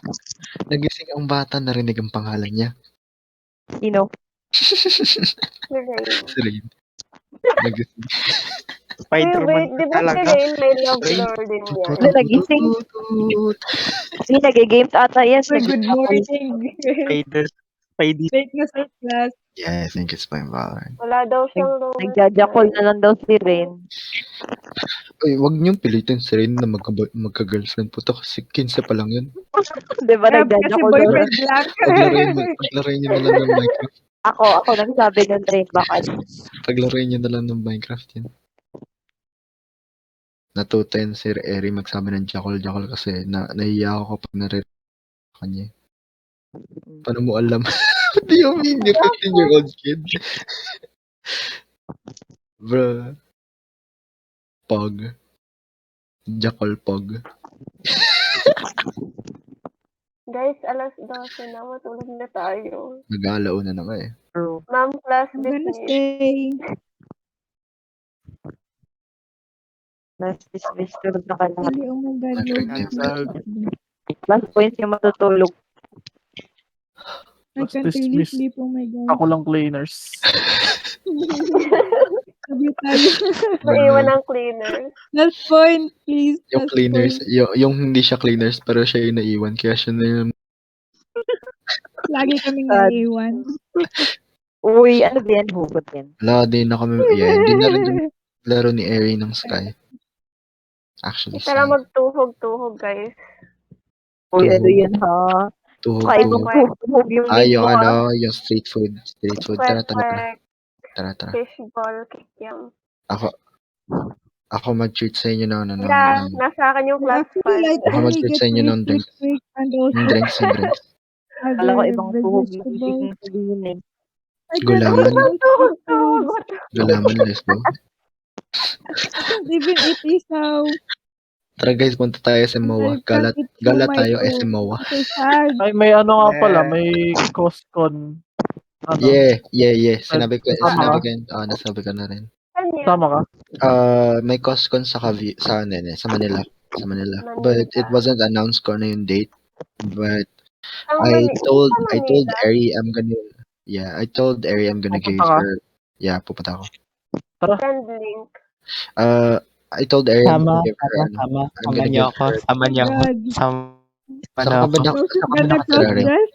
[SPEAKER 2] Nagising ang bata, narinig ang pangalan niya.
[SPEAKER 1] Sino?
[SPEAKER 4] Si Rain.
[SPEAKER 2] Si Rain. Nagising.
[SPEAKER 4] Uy,
[SPEAKER 7] Spider-Man
[SPEAKER 4] wait.
[SPEAKER 7] ka
[SPEAKER 4] Di ba si
[SPEAKER 7] talaga.
[SPEAKER 4] Rain may love
[SPEAKER 7] Rain.
[SPEAKER 4] lore din yan?
[SPEAKER 1] Wala, nagising.
[SPEAKER 2] Tututututut.
[SPEAKER 1] Hindi, nag-games ata yan.
[SPEAKER 6] Uy, good
[SPEAKER 1] Nag-jackal.
[SPEAKER 6] morning.
[SPEAKER 7] Spider. Spidey.
[SPEAKER 6] Take na sa class.
[SPEAKER 2] Yeah, I think it's playing Valorant.
[SPEAKER 4] Wala daw siyang romance
[SPEAKER 1] Nagjajakol na
[SPEAKER 4] life.
[SPEAKER 1] lang daw si Ren.
[SPEAKER 2] Uy, wag niyong pilitin si Rain na magka-girlfriend po to kasi 15 pa lang yun.
[SPEAKER 1] Di ba
[SPEAKER 6] Yeah, kasi
[SPEAKER 1] nagjajakol daw siya?
[SPEAKER 6] boyfriend black.
[SPEAKER 2] Paglaruin niyo na lang ng Minecraft.
[SPEAKER 1] Ako nagsabi ng Ren baka.
[SPEAKER 2] Paglaruin niyo na lang ng Minecraft yan. Natuto yan si Eri magsabi ng Jackal kasi nahiya ako kapag narinig ko kanya. Paano mo alam? What do you mean? You 15-year-old kid? Bruh. Pog. Jackal Pog.
[SPEAKER 4] Guys, alas 12 na. Matulog na tayo.
[SPEAKER 2] Nag-aalauna na nga eh.
[SPEAKER 1] True.
[SPEAKER 4] Ma'am, class
[SPEAKER 6] I'm gonna
[SPEAKER 4] dismissed.
[SPEAKER 6] stay.
[SPEAKER 1] Last dismiss, tulog na ka lahat.
[SPEAKER 6] Really, oh my God, load
[SPEAKER 2] Nag-receive ka.
[SPEAKER 7] Cancelled.
[SPEAKER 1] Last points yung matutulog.
[SPEAKER 6] I
[SPEAKER 3] Last
[SPEAKER 6] can't really
[SPEAKER 3] dismiss.
[SPEAKER 6] sleep, oh my God.
[SPEAKER 3] Ako lang cleaners.
[SPEAKER 6] Sabi tayo.
[SPEAKER 4] Naiwan ng cleaner.
[SPEAKER 6] Last point, please.
[SPEAKER 2] Yung
[SPEAKER 6] Last
[SPEAKER 2] cleaners,
[SPEAKER 6] point.
[SPEAKER 2] yung hindi siya cleaners, pero siya yung naiwan. Kaya siya na yung,
[SPEAKER 6] Lagi kaming
[SPEAKER 1] Sad.
[SPEAKER 6] naiiwan.
[SPEAKER 1] Uy, ano ba yan? Hugot yan.
[SPEAKER 2] wala din na kami, yeah, hindi na rin kami laro ni Airy ng Sky. Actually,
[SPEAKER 4] Tara
[SPEAKER 2] Sky.
[SPEAKER 4] magtuhog-tuhog, guys.
[SPEAKER 1] Uy, ano
[SPEAKER 2] Tuhog.
[SPEAKER 1] yan ha?
[SPEAKER 2] Tuhog,
[SPEAKER 1] Saka
[SPEAKER 4] Kwek,
[SPEAKER 1] ibang
[SPEAKER 2] tuhog.
[SPEAKER 4] kwek,
[SPEAKER 1] tuhog yung
[SPEAKER 2] Ay,
[SPEAKER 1] name
[SPEAKER 2] yung
[SPEAKER 1] mo ha.
[SPEAKER 2] yung street food. Street food.
[SPEAKER 4] kwek,
[SPEAKER 2] Tara, tara, tara.
[SPEAKER 4] kwek.
[SPEAKER 2] Tara, tara.
[SPEAKER 4] Fishball, kikyam.
[SPEAKER 2] Ako mag-treat sa inyo ng,
[SPEAKER 4] Yeah, nasa akin yung
[SPEAKER 6] I
[SPEAKER 4] class
[SPEAKER 6] actually like
[SPEAKER 2] Ako
[SPEAKER 4] fund.
[SPEAKER 6] only
[SPEAKER 2] mag-treat
[SPEAKER 6] get
[SPEAKER 2] sa
[SPEAKER 6] to
[SPEAKER 2] inyo
[SPEAKER 6] eat
[SPEAKER 2] ng
[SPEAKER 6] quick
[SPEAKER 2] drinks.
[SPEAKER 6] quick and
[SPEAKER 2] Yung
[SPEAKER 6] also
[SPEAKER 2] drinks, yung drinks.
[SPEAKER 1] Kala ko
[SPEAKER 6] other
[SPEAKER 1] ibang tuhog yung ibig
[SPEAKER 6] vegetables.
[SPEAKER 1] mong sabihin eh.
[SPEAKER 6] I can't
[SPEAKER 2] Gulaman.
[SPEAKER 6] eat those
[SPEAKER 4] Tuhog-tuhog.
[SPEAKER 6] foods.
[SPEAKER 2] Gulaman, let's go.
[SPEAKER 6] I can't even eat isaw.
[SPEAKER 2] Tara guys, punta tayo sa
[SPEAKER 6] And
[SPEAKER 2] MOA.
[SPEAKER 6] I can't eat
[SPEAKER 2] Gala
[SPEAKER 6] shumai
[SPEAKER 2] tayo
[SPEAKER 6] too.
[SPEAKER 2] sa MOA.
[SPEAKER 6] I'm so sad.
[SPEAKER 3] Ay, may ano nga pala, may Costcon. Ano?
[SPEAKER 2] Yeah. Sinabi ko
[SPEAKER 3] Kasama ka?
[SPEAKER 2] yun. Nasabi ko na rin.
[SPEAKER 4] Ano yun?
[SPEAKER 3] Tama ka?
[SPEAKER 2] May Costcon sa Manila. Sa Manila.
[SPEAKER 4] Manila.
[SPEAKER 2] But it wasn't announced ko na yung date. But
[SPEAKER 4] Ang
[SPEAKER 2] I told
[SPEAKER 4] Manila.
[SPEAKER 2] Ari I'm gonna
[SPEAKER 3] Pupunta
[SPEAKER 2] give
[SPEAKER 3] ka?
[SPEAKER 2] her. Yeah, pupunta ako.
[SPEAKER 4] Send link.
[SPEAKER 2] I told Ari I'm
[SPEAKER 8] Sama,
[SPEAKER 2] gonna give her
[SPEAKER 8] sama.
[SPEAKER 2] I'm
[SPEAKER 8] Sama
[SPEAKER 2] gonna
[SPEAKER 8] niyo
[SPEAKER 2] give
[SPEAKER 8] ako.
[SPEAKER 2] her.
[SPEAKER 8] Sama niyo ako.
[SPEAKER 6] God.
[SPEAKER 8] Sama
[SPEAKER 2] Saan
[SPEAKER 8] niyo
[SPEAKER 2] ka ba
[SPEAKER 8] ako.
[SPEAKER 6] So she's
[SPEAKER 2] saan ka ba
[SPEAKER 6] gonna
[SPEAKER 2] nakatira
[SPEAKER 6] cross
[SPEAKER 2] rin?
[SPEAKER 6] dress?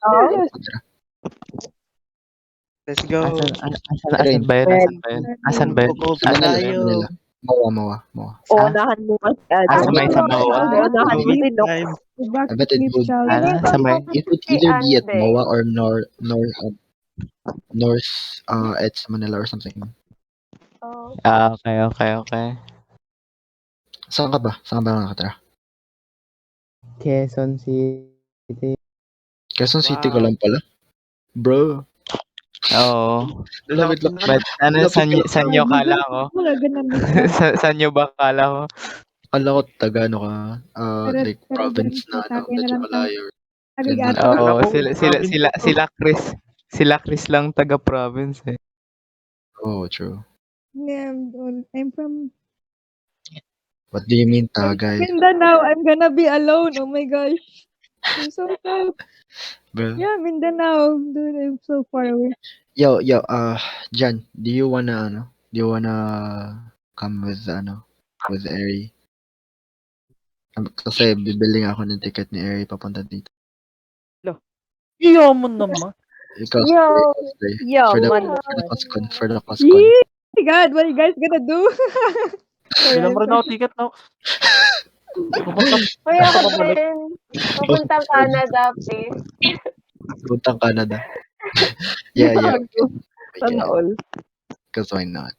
[SPEAKER 7] Let's go.
[SPEAKER 8] Asan ba yun? Asan ba yun? Asan ba yun?
[SPEAKER 7] Kukuha
[SPEAKER 2] Sa Manila,
[SPEAKER 7] tayo.
[SPEAKER 2] sa Manila. MOA.
[SPEAKER 8] Sa?
[SPEAKER 1] Unahan mo kasi
[SPEAKER 8] Sa
[SPEAKER 1] Adam.
[SPEAKER 8] may sa Mawa?
[SPEAKER 1] Unahan mo
[SPEAKER 7] Movie
[SPEAKER 1] si Nook.
[SPEAKER 7] time.
[SPEAKER 6] Go back
[SPEAKER 2] I
[SPEAKER 6] to
[SPEAKER 2] bet it
[SPEAKER 6] sleep,
[SPEAKER 2] would
[SPEAKER 6] child.
[SPEAKER 8] Ano? Sa may?
[SPEAKER 2] it would either be at
[SPEAKER 4] Ande.
[SPEAKER 2] MOA or North at Manila or something.
[SPEAKER 4] Oh.
[SPEAKER 8] Okay.
[SPEAKER 2] Saan ka ba nakatira?
[SPEAKER 8] Quezon City.
[SPEAKER 2] Quezon City ka
[SPEAKER 7] Wow.
[SPEAKER 2] lang pala. Bro,
[SPEAKER 8] Oo.
[SPEAKER 2] lalapit lang.
[SPEAKER 8] But ano,
[SPEAKER 2] Lapit ka lang sa
[SPEAKER 8] saan nyo
[SPEAKER 6] Oh my
[SPEAKER 8] kala
[SPEAKER 6] God,
[SPEAKER 8] ko?
[SPEAKER 6] wala gonna miss that.
[SPEAKER 8] Saan nyo ba kala ko?
[SPEAKER 2] Akala ko taga ano ka, like
[SPEAKER 6] Pero
[SPEAKER 2] province
[SPEAKER 6] ganun
[SPEAKER 2] na
[SPEAKER 6] sa akin na
[SPEAKER 2] medyo
[SPEAKER 6] lang ta.
[SPEAKER 2] malayo.
[SPEAKER 6] Arigato.
[SPEAKER 7] Akala
[SPEAKER 8] Oo,
[SPEAKER 7] ko
[SPEAKER 8] sila
[SPEAKER 7] province ito.
[SPEAKER 8] Sila Chris lang taga-province eh.
[SPEAKER 2] Oh, true.
[SPEAKER 6] Yeah, I'm from
[SPEAKER 2] What do you mean Tagay?
[SPEAKER 6] Mindanao. I'm gonna be alone. Oh my gosh. I'm so sad.
[SPEAKER 2] Bro.
[SPEAKER 6] Yeah, Mindanao. Dude, I'm so far away.
[SPEAKER 2] Yo, Jan, do you wanna come with Airy? Kasi bibiling ako ng ticket ni Airy papunta dito.
[SPEAKER 3] Iyo mo naman.
[SPEAKER 2] Cosplay.
[SPEAKER 1] Yo,
[SPEAKER 2] For the
[SPEAKER 1] man.
[SPEAKER 2] Coscon.
[SPEAKER 6] Yee! God, what are you guys gonna do? Sorry,
[SPEAKER 3] Bilang
[SPEAKER 6] I'm
[SPEAKER 3] rin ako
[SPEAKER 6] sorry.
[SPEAKER 3] ticket, no? Pupunta
[SPEAKER 4] Uy,
[SPEAKER 3] pa
[SPEAKER 4] ako
[SPEAKER 3] pabalik.
[SPEAKER 4] din. Papuntang Canada, please.
[SPEAKER 2] Puntang Canada. Yeah.
[SPEAKER 1] Sana all.
[SPEAKER 2] Because why not?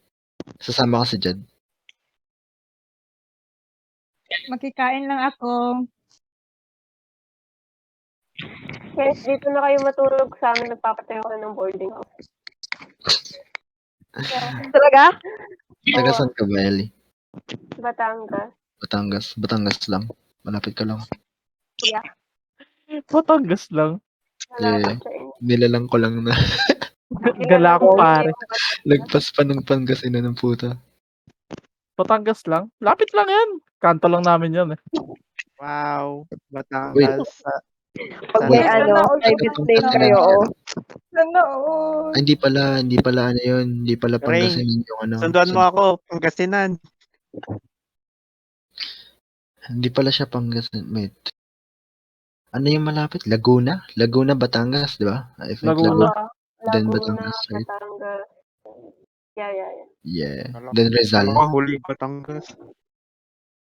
[SPEAKER 2] Sasama ka si Jed.
[SPEAKER 6] Makikain lang ako.
[SPEAKER 4] Guys, dito na kayo matulog sa amin. Nagpapatayo ko ng boarding house. Yeah.
[SPEAKER 1] Talaga?
[SPEAKER 2] Taga
[SPEAKER 4] Oo,
[SPEAKER 2] saan ka ba, Ellie?
[SPEAKER 4] Batangas.
[SPEAKER 2] Batangas lang. Malapit ka lang.
[SPEAKER 4] Yeah.
[SPEAKER 3] Batangas lang.
[SPEAKER 4] Malapit sa inyo.
[SPEAKER 2] Nilalang ko lang na
[SPEAKER 3] Gala ko pare.
[SPEAKER 2] lagpas pa ng Pangasinan ng puta.
[SPEAKER 3] Batangas lang? Lapit lang yan. Kanto lang namin yan eh.
[SPEAKER 7] Wow.
[SPEAKER 2] Wait.
[SPEAKER 7] Batangas.
[SPEAKER 1] Pag may
[SPEAKER 2] Wait.
[SPEAKER 1] private plane
[SPEAKER 2] Pangasinan
[SPEAKER 1] kayo,
[SPEAKER 2] siya.
[SPEAKER 1] oh.
[SPEAKER 6] Sana all.
[SPEAKER 2] Hindi pala ano yun. Hindi pala
[SPEAKER 7] Ring.
[SPEAKER 2] Pangasinan yung ano.
[SPEAKER 7] Sunduan mo ako. Pangasinan.
[SPEAKER 2] Hindi pala siya Pangasinan. Wait. Ano yung malapit? Laguna, Batangas, di ba? I think
[SPEAKER 3] Laguna.
[SPEAKER 2] Then
[SPEAKER 4] Laguna,
[SPEAKER 2] Batangas, right?
[SPEAKER 4] Batangas. Yeah.
[SPEAKER 2] Yeah. Then Rizal.
[SPEAKER 7] Huli Batangas.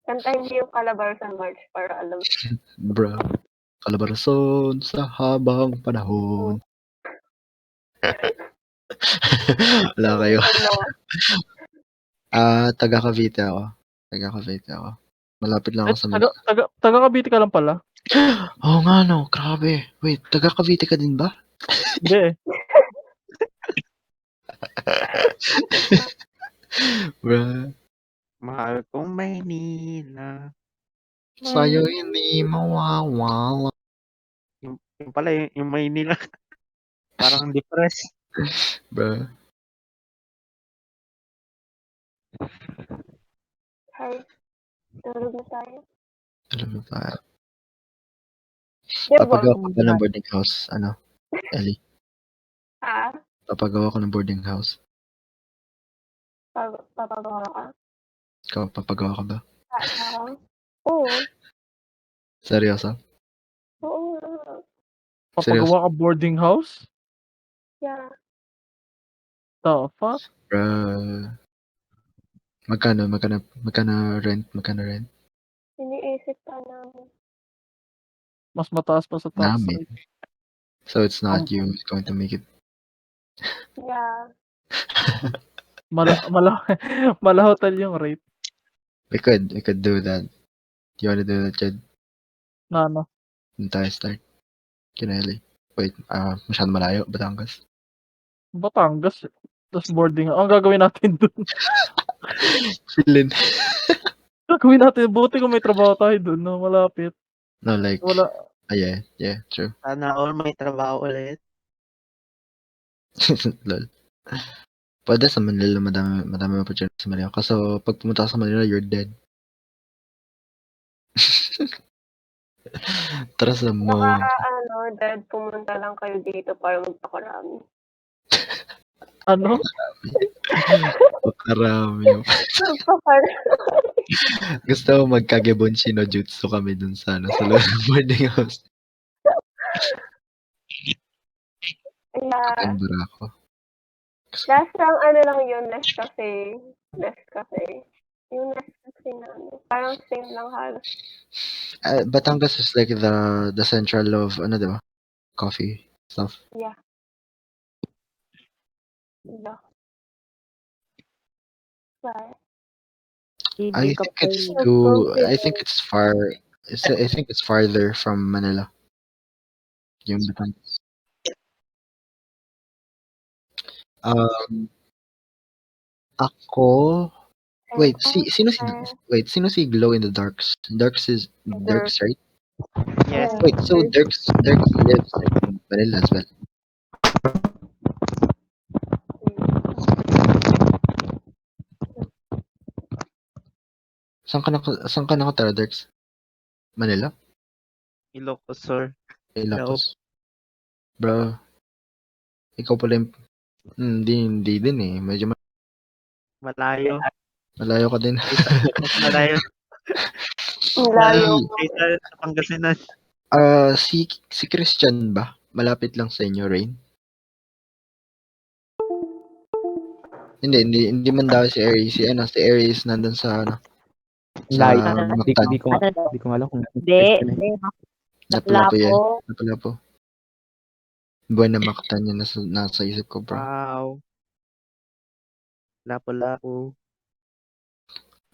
[SPEAKER 4] Kantahin niyo yung Calabarzon March para alam.
[SPEAKER 2] Bro. Calabarzon sa habang panahon. Wala kayo.
[SPEAKER 4] Ano?
[SPEAKER 2] Taga Cavite ako. Malapit lang ako sa Manila.
[SPEAKER 3] Taga Cavite ka lang pala.
[SPEAKER 2] Oo nga no, grabe. Wait, taga Cavite ka din ba?
[SPEAKER 3] Hindi eh.
[SPEAKER 2] Bro,
[SPEAKER 7] Mahal kong Maynila.
[SPEAKER 2] sa'yo hindi mawawala.
[SPEAKER 7] Yung pala, yung Maynila. Parang depressed.
[SPEAKER 2] Bro,
[SPEAKER 4] Hi. Tulog na tayo.
[SPEAKER 2] Alam mo ba?
[SPEAKER 4] Di ba?
[SPEAKER 2] Papagawa ka ba ng boarding house? Ano, Ellie?
[SPEAKER 4] Ah,
[SPEAKER 2] Papagawa ko ng boarding house.
[SPEAKER 4] papagawa ka?
[SPEAKER 2] Ikaw, papagawa ka ba?
[SPEAKER 4] Ah, oo.
[SPEAKER 2] Seryoso?
[SPEAKER 4] Oo nga.
[SPEAKER 2] Seryoso?
[SPEAKER 3] Papagawa ka boarding house?
[SPEAKER 4] Yeah.
[SPEAKER 3] The fuck?
[SPEAKER 2] Bruh. Magkano rent? Magkano rent?
[SPEAKER 4] Iniisip pa namin.
[SPEAKER 3] Mas mataas pa sa tax
[SPEAKER 2] Namin.
[SPEAKER 3] rate.
[SPEAKER 2] So it's not
[SPEAKER 3] Ang
[SPEAKER 2] you who's going to make it.
[SPEAKER 4] Yeah.
[SPEAKER 3] mala hotel yung rate.
[SPEAKER 2] We could do that. Do you wanna do that, Jed?
[SPEAKER 3] Na ano?
[SPEAKER 2] Doon tayo start. Kina Ellie. Wait, masyadong malayo, Batangas.
[SPEAKER 3] Batangas. Tapos boarding. Ang gagawin natin dun.
[SPEAKER 2] Chillin.
[SPEAKER 3] Gagawin natin. Buti kung may trabaho tayo dun na malapit.
[SPEAKER 2] No, like,
[SPEAKER 3] Wala.
[SPEAKER 2] yeah, true.
[SPEAKER 7] Sana all may trabaho ulit.
[SPEAKER 2] Lol. Pwede sa Manila, madami opportunities sa Manila. Kaso, pag pumunta ka sa Manila, you're dead. Tara sa
[SPEAKER 4] Baka
[SPEAKER 2] mo.
[SPEAKER 4] dad, pumunta lang kayo dito para magpakarami.
[SPEAKER 3] Ano?
[SPEAKER 2] Pakarami.
[SPEAKER 4] Magpakarami.
[SPEAKER 2] Gusto ko magkagebonshi no jutsu kami dun sa, sa loob ng boarding house.
[SPEAKER 4] Yeah.
[SPEAKER 2] September ako.
[SPEAKER 4] Last lang, lang yun, less kasi. Yung less kasi namin. Parang same lang halos.
[SPEAKER 2] Batangas is like the central of, ano diba? Coffee stuff.
[SPEAKER 4] Yeah. Yeah. Right.
[SPEAKER 2] I think it's too, I think it's far, I think it's farther from Manila. Yung Batangas. Ako, wait, sino si Glow in the Darks? Darks, right?
[SPEAKER 7] Yes.
[SPEAKER 2] Wait, so Dirks lives in Manila as well. Saan ka nakatira, Dirks? Manila?
[SPEAKER 7] Ilocos, sir.
[SPEAKER 2] Ilocos? Bro, ikaw pala yung, hindi din eh. Medyo
[SPEAKER 7] Malayo.
[SPEAKER 2] malayo ka din.
[SPEAKER 7] Mas malayo.
[SPEAKER 4] Layo.
[SPEAKER 7] Kaysa sa Pangasinan.
[SPEAKER 2] Si Christian ba? Malapit lang sa inyo, Rain? Hindi man daw si Aries. Si Aries nandun sa, sa Mactan.
[SPEAKER 8] Di ko alam kung
[SPEAKER 1] Hindi.
[SPEAKER 2] Napalapo yan.
[SPEAKER 1] Lapo.
[SPEAKER 2] Napalapo. Buwan na Mactan yan nasa isip ko, bro.
[SPEAKER 7] Wow. Lapo-lapo.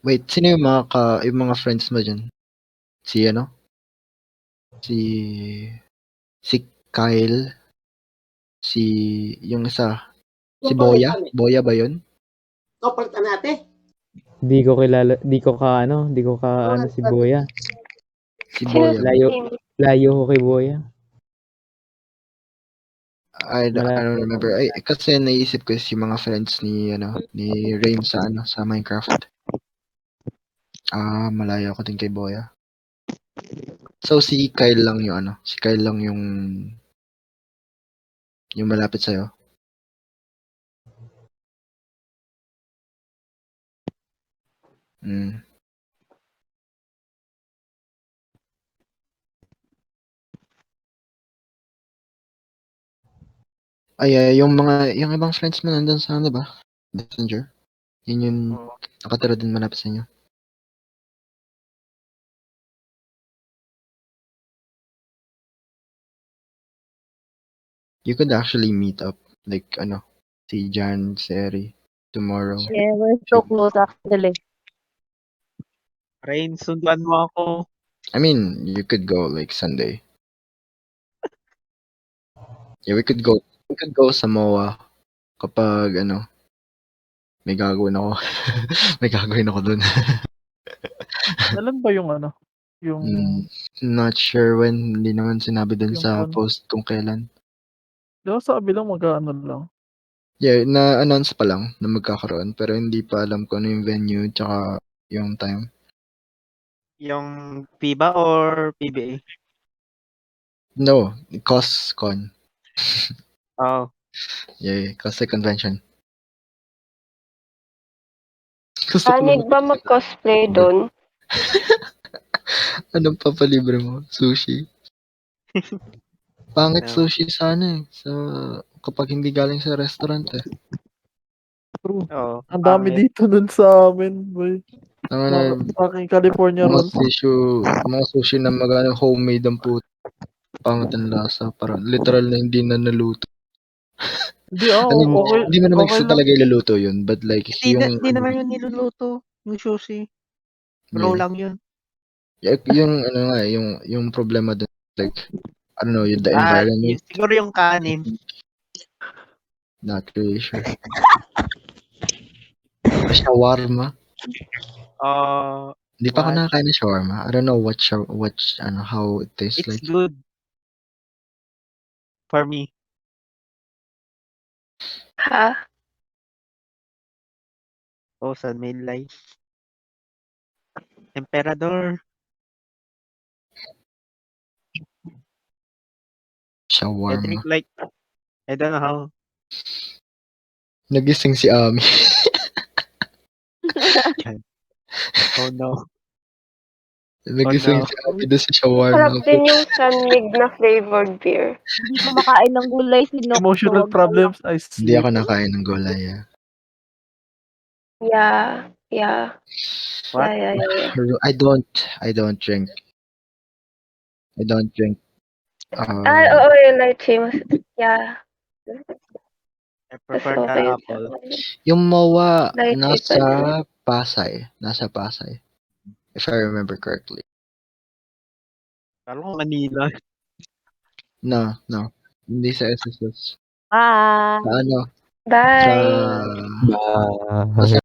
[SPEAKER 2] Wait, sino yung mga friends mo dyan? Si Si Kyle. Yung isa. Si Boya? Boya ba yun?
[SPEAKER 8] Di ko ka si Boya.
[SPEAKER 2] Si Boya.
[SPEAKER 8] Layo ko kay Boya.
[SPEAKER 2] I don't remember. Ay, kasi naisip ko yung mga friends ni Rain sa Minecraft. Malayo ako din kay Boya. So si Kyle lang yung malapit sa'yo. Mm. Yung ibang friends mo nandun sa ba? Messenger. Yun yung nakatira din malapit sa inyo. You could actually meet up. Like, si Jan, si Eri, tomorrow.
[SPEAKER 1] Yeah, we're so close actually.
[SPEAKER 7] Rain, sunduan mo ako.
[SPEAKER 2] I mean, you could go like Sunday. Yeah, we could go sa MOA kapag may gagawin ako. May gagawin ako dun.
[SPEAKER 3] Alam ba yung yung
[SPEAKER 2] Not sure when. Hindi naman sinabi dun
[SPEAKER 3] Yung
[SPEAKER 2] sa post kung kailan.
[SPEAKER 3] di ba sabi lang lang?
[SPEAKER 2] Yeah, na-announce pa lang na magkakaroon pero hindi pa alam kung ano yung venue tsaka yung time.
[SPEAKER 7] Yung FIBA or PBA?
[SPEAKER 2] No, COSCON.
[SPEAKER 7] Oh,
[SPEAKER 2] Yeah, COSC convention. Gusto ko lang
[SPEAKER 4] Panig ba mag-cosplay
[SPEAKER 2] mag-
[SPEAKER 4] doon?
[SPEAKER 2] Anong papalibre mo? Sushi? Pangit
[SPEAKER 7] no.
[SPEAKER 2] sushi sana eh. Kapag hindi galing sa restaurant eh.
[SPEAKER 3] True.
[SPEAKER 7] Oo,
[SPEAKER 3] Ang dami
[SPEAKER 7] pangit.
[SPEAKER 3] dito nun sa amin, boy.
[SPEAKER 2] Ang ano,
[SPEAKER 3] Fucking California rolls.
[SPEAKER 2] mga sushi na magano homemade ang puto. Pangit ang lasa. Parang literal na hindi na naluto.
[SPEAKER 3] Hindi,
[SPEAKER 2] Ano,
[SPEAKER 3] okay,
[SPEAKER 2] hindi mo naman
[SPEAKER 3] okay
[SPEAKER 2] gusto
[SPEAKER 3] lang.
[SPEAKER 2] talaga iluluto yun. But like,
[SPEAKER 7] Hindi naman yun niluluto. Yung sushi. Raw
[SPEAKER 2] yeah.
[SPEAKER 7] lang yun.
[SPEAKER 2] Yung ano nga, yung problema dun, like, I don't know, the environment,
[SPEAKER 7] Siguro yung kanin.
[SPEAKER 2] not really sure. Shawarma. Hindi pa ako
[SPEAKER 7] What?
[SPEAKER 2] nakakain ng shawarma. I don't know how it tastes
[SPEAKER 7] It's
[SPEAKER 2] like.
[SPEAKER 7] good for me.
[SPEAKER 4] Ha?
[SPEAKER 7] Oh, sa main life. Emperador. I
[SPEAKER 2] Shawarma.
[SPEAKER 7] drink like, I don't know how.
[SPEAKER 2] Nagising si Ami.
[SPEAKER 7] Oh no.
[SPEAKER 2] Nagising
[SPEAKER 7] no.
[SPEAKER 2] si Ami doon sa shawarma.
[SPEAKER 4] Sarap din yung sanig na flavored beer.
[SPEAKER 5] Hindi pa makain ng gulay si Nokso.
[SPEAKER 3] Emotional
[SPEAKER 5] Wag ka lang.
[SPEAKER 3] problems, I
[SPEAKER 2] Hindi
[SPEAKER 3] sleep.
[SPEAKER 2] ako nakain ng gulay. Yeah.
[SPEAKER 4] Yeah. Yeah.
[SPEAKER 7] What?
[SPEAKER 4] Yeah.
[SPEAKER 2] I don't drink. I don't drink.
[SPEAKER 4] Oo, yung lychee. Yeah.
[SPEAKER 7] I
[SPEAKER 4] Mas
[SPEAKER 7] prefer the
[SPEAKER 4] okay yun sa
[SPEAKER 7] apple.
[SPEAKER 4] akin.
[SPEAKER 2] Yung MOA
[SPEAKER 4] Lychee pa din.
[SPEAKER 2] Nasa Pasay. If I remember correctly.
[SPEAKER 7] Parang ko Manila.
[SPEAKER 2] No. Hindi sa SSS.
[SPEAKER 5] Bye.
[SPEAKER 2] Sa ano? Sa
[SPEAKER 4] Bye.
[SPEAKER 8] Bye.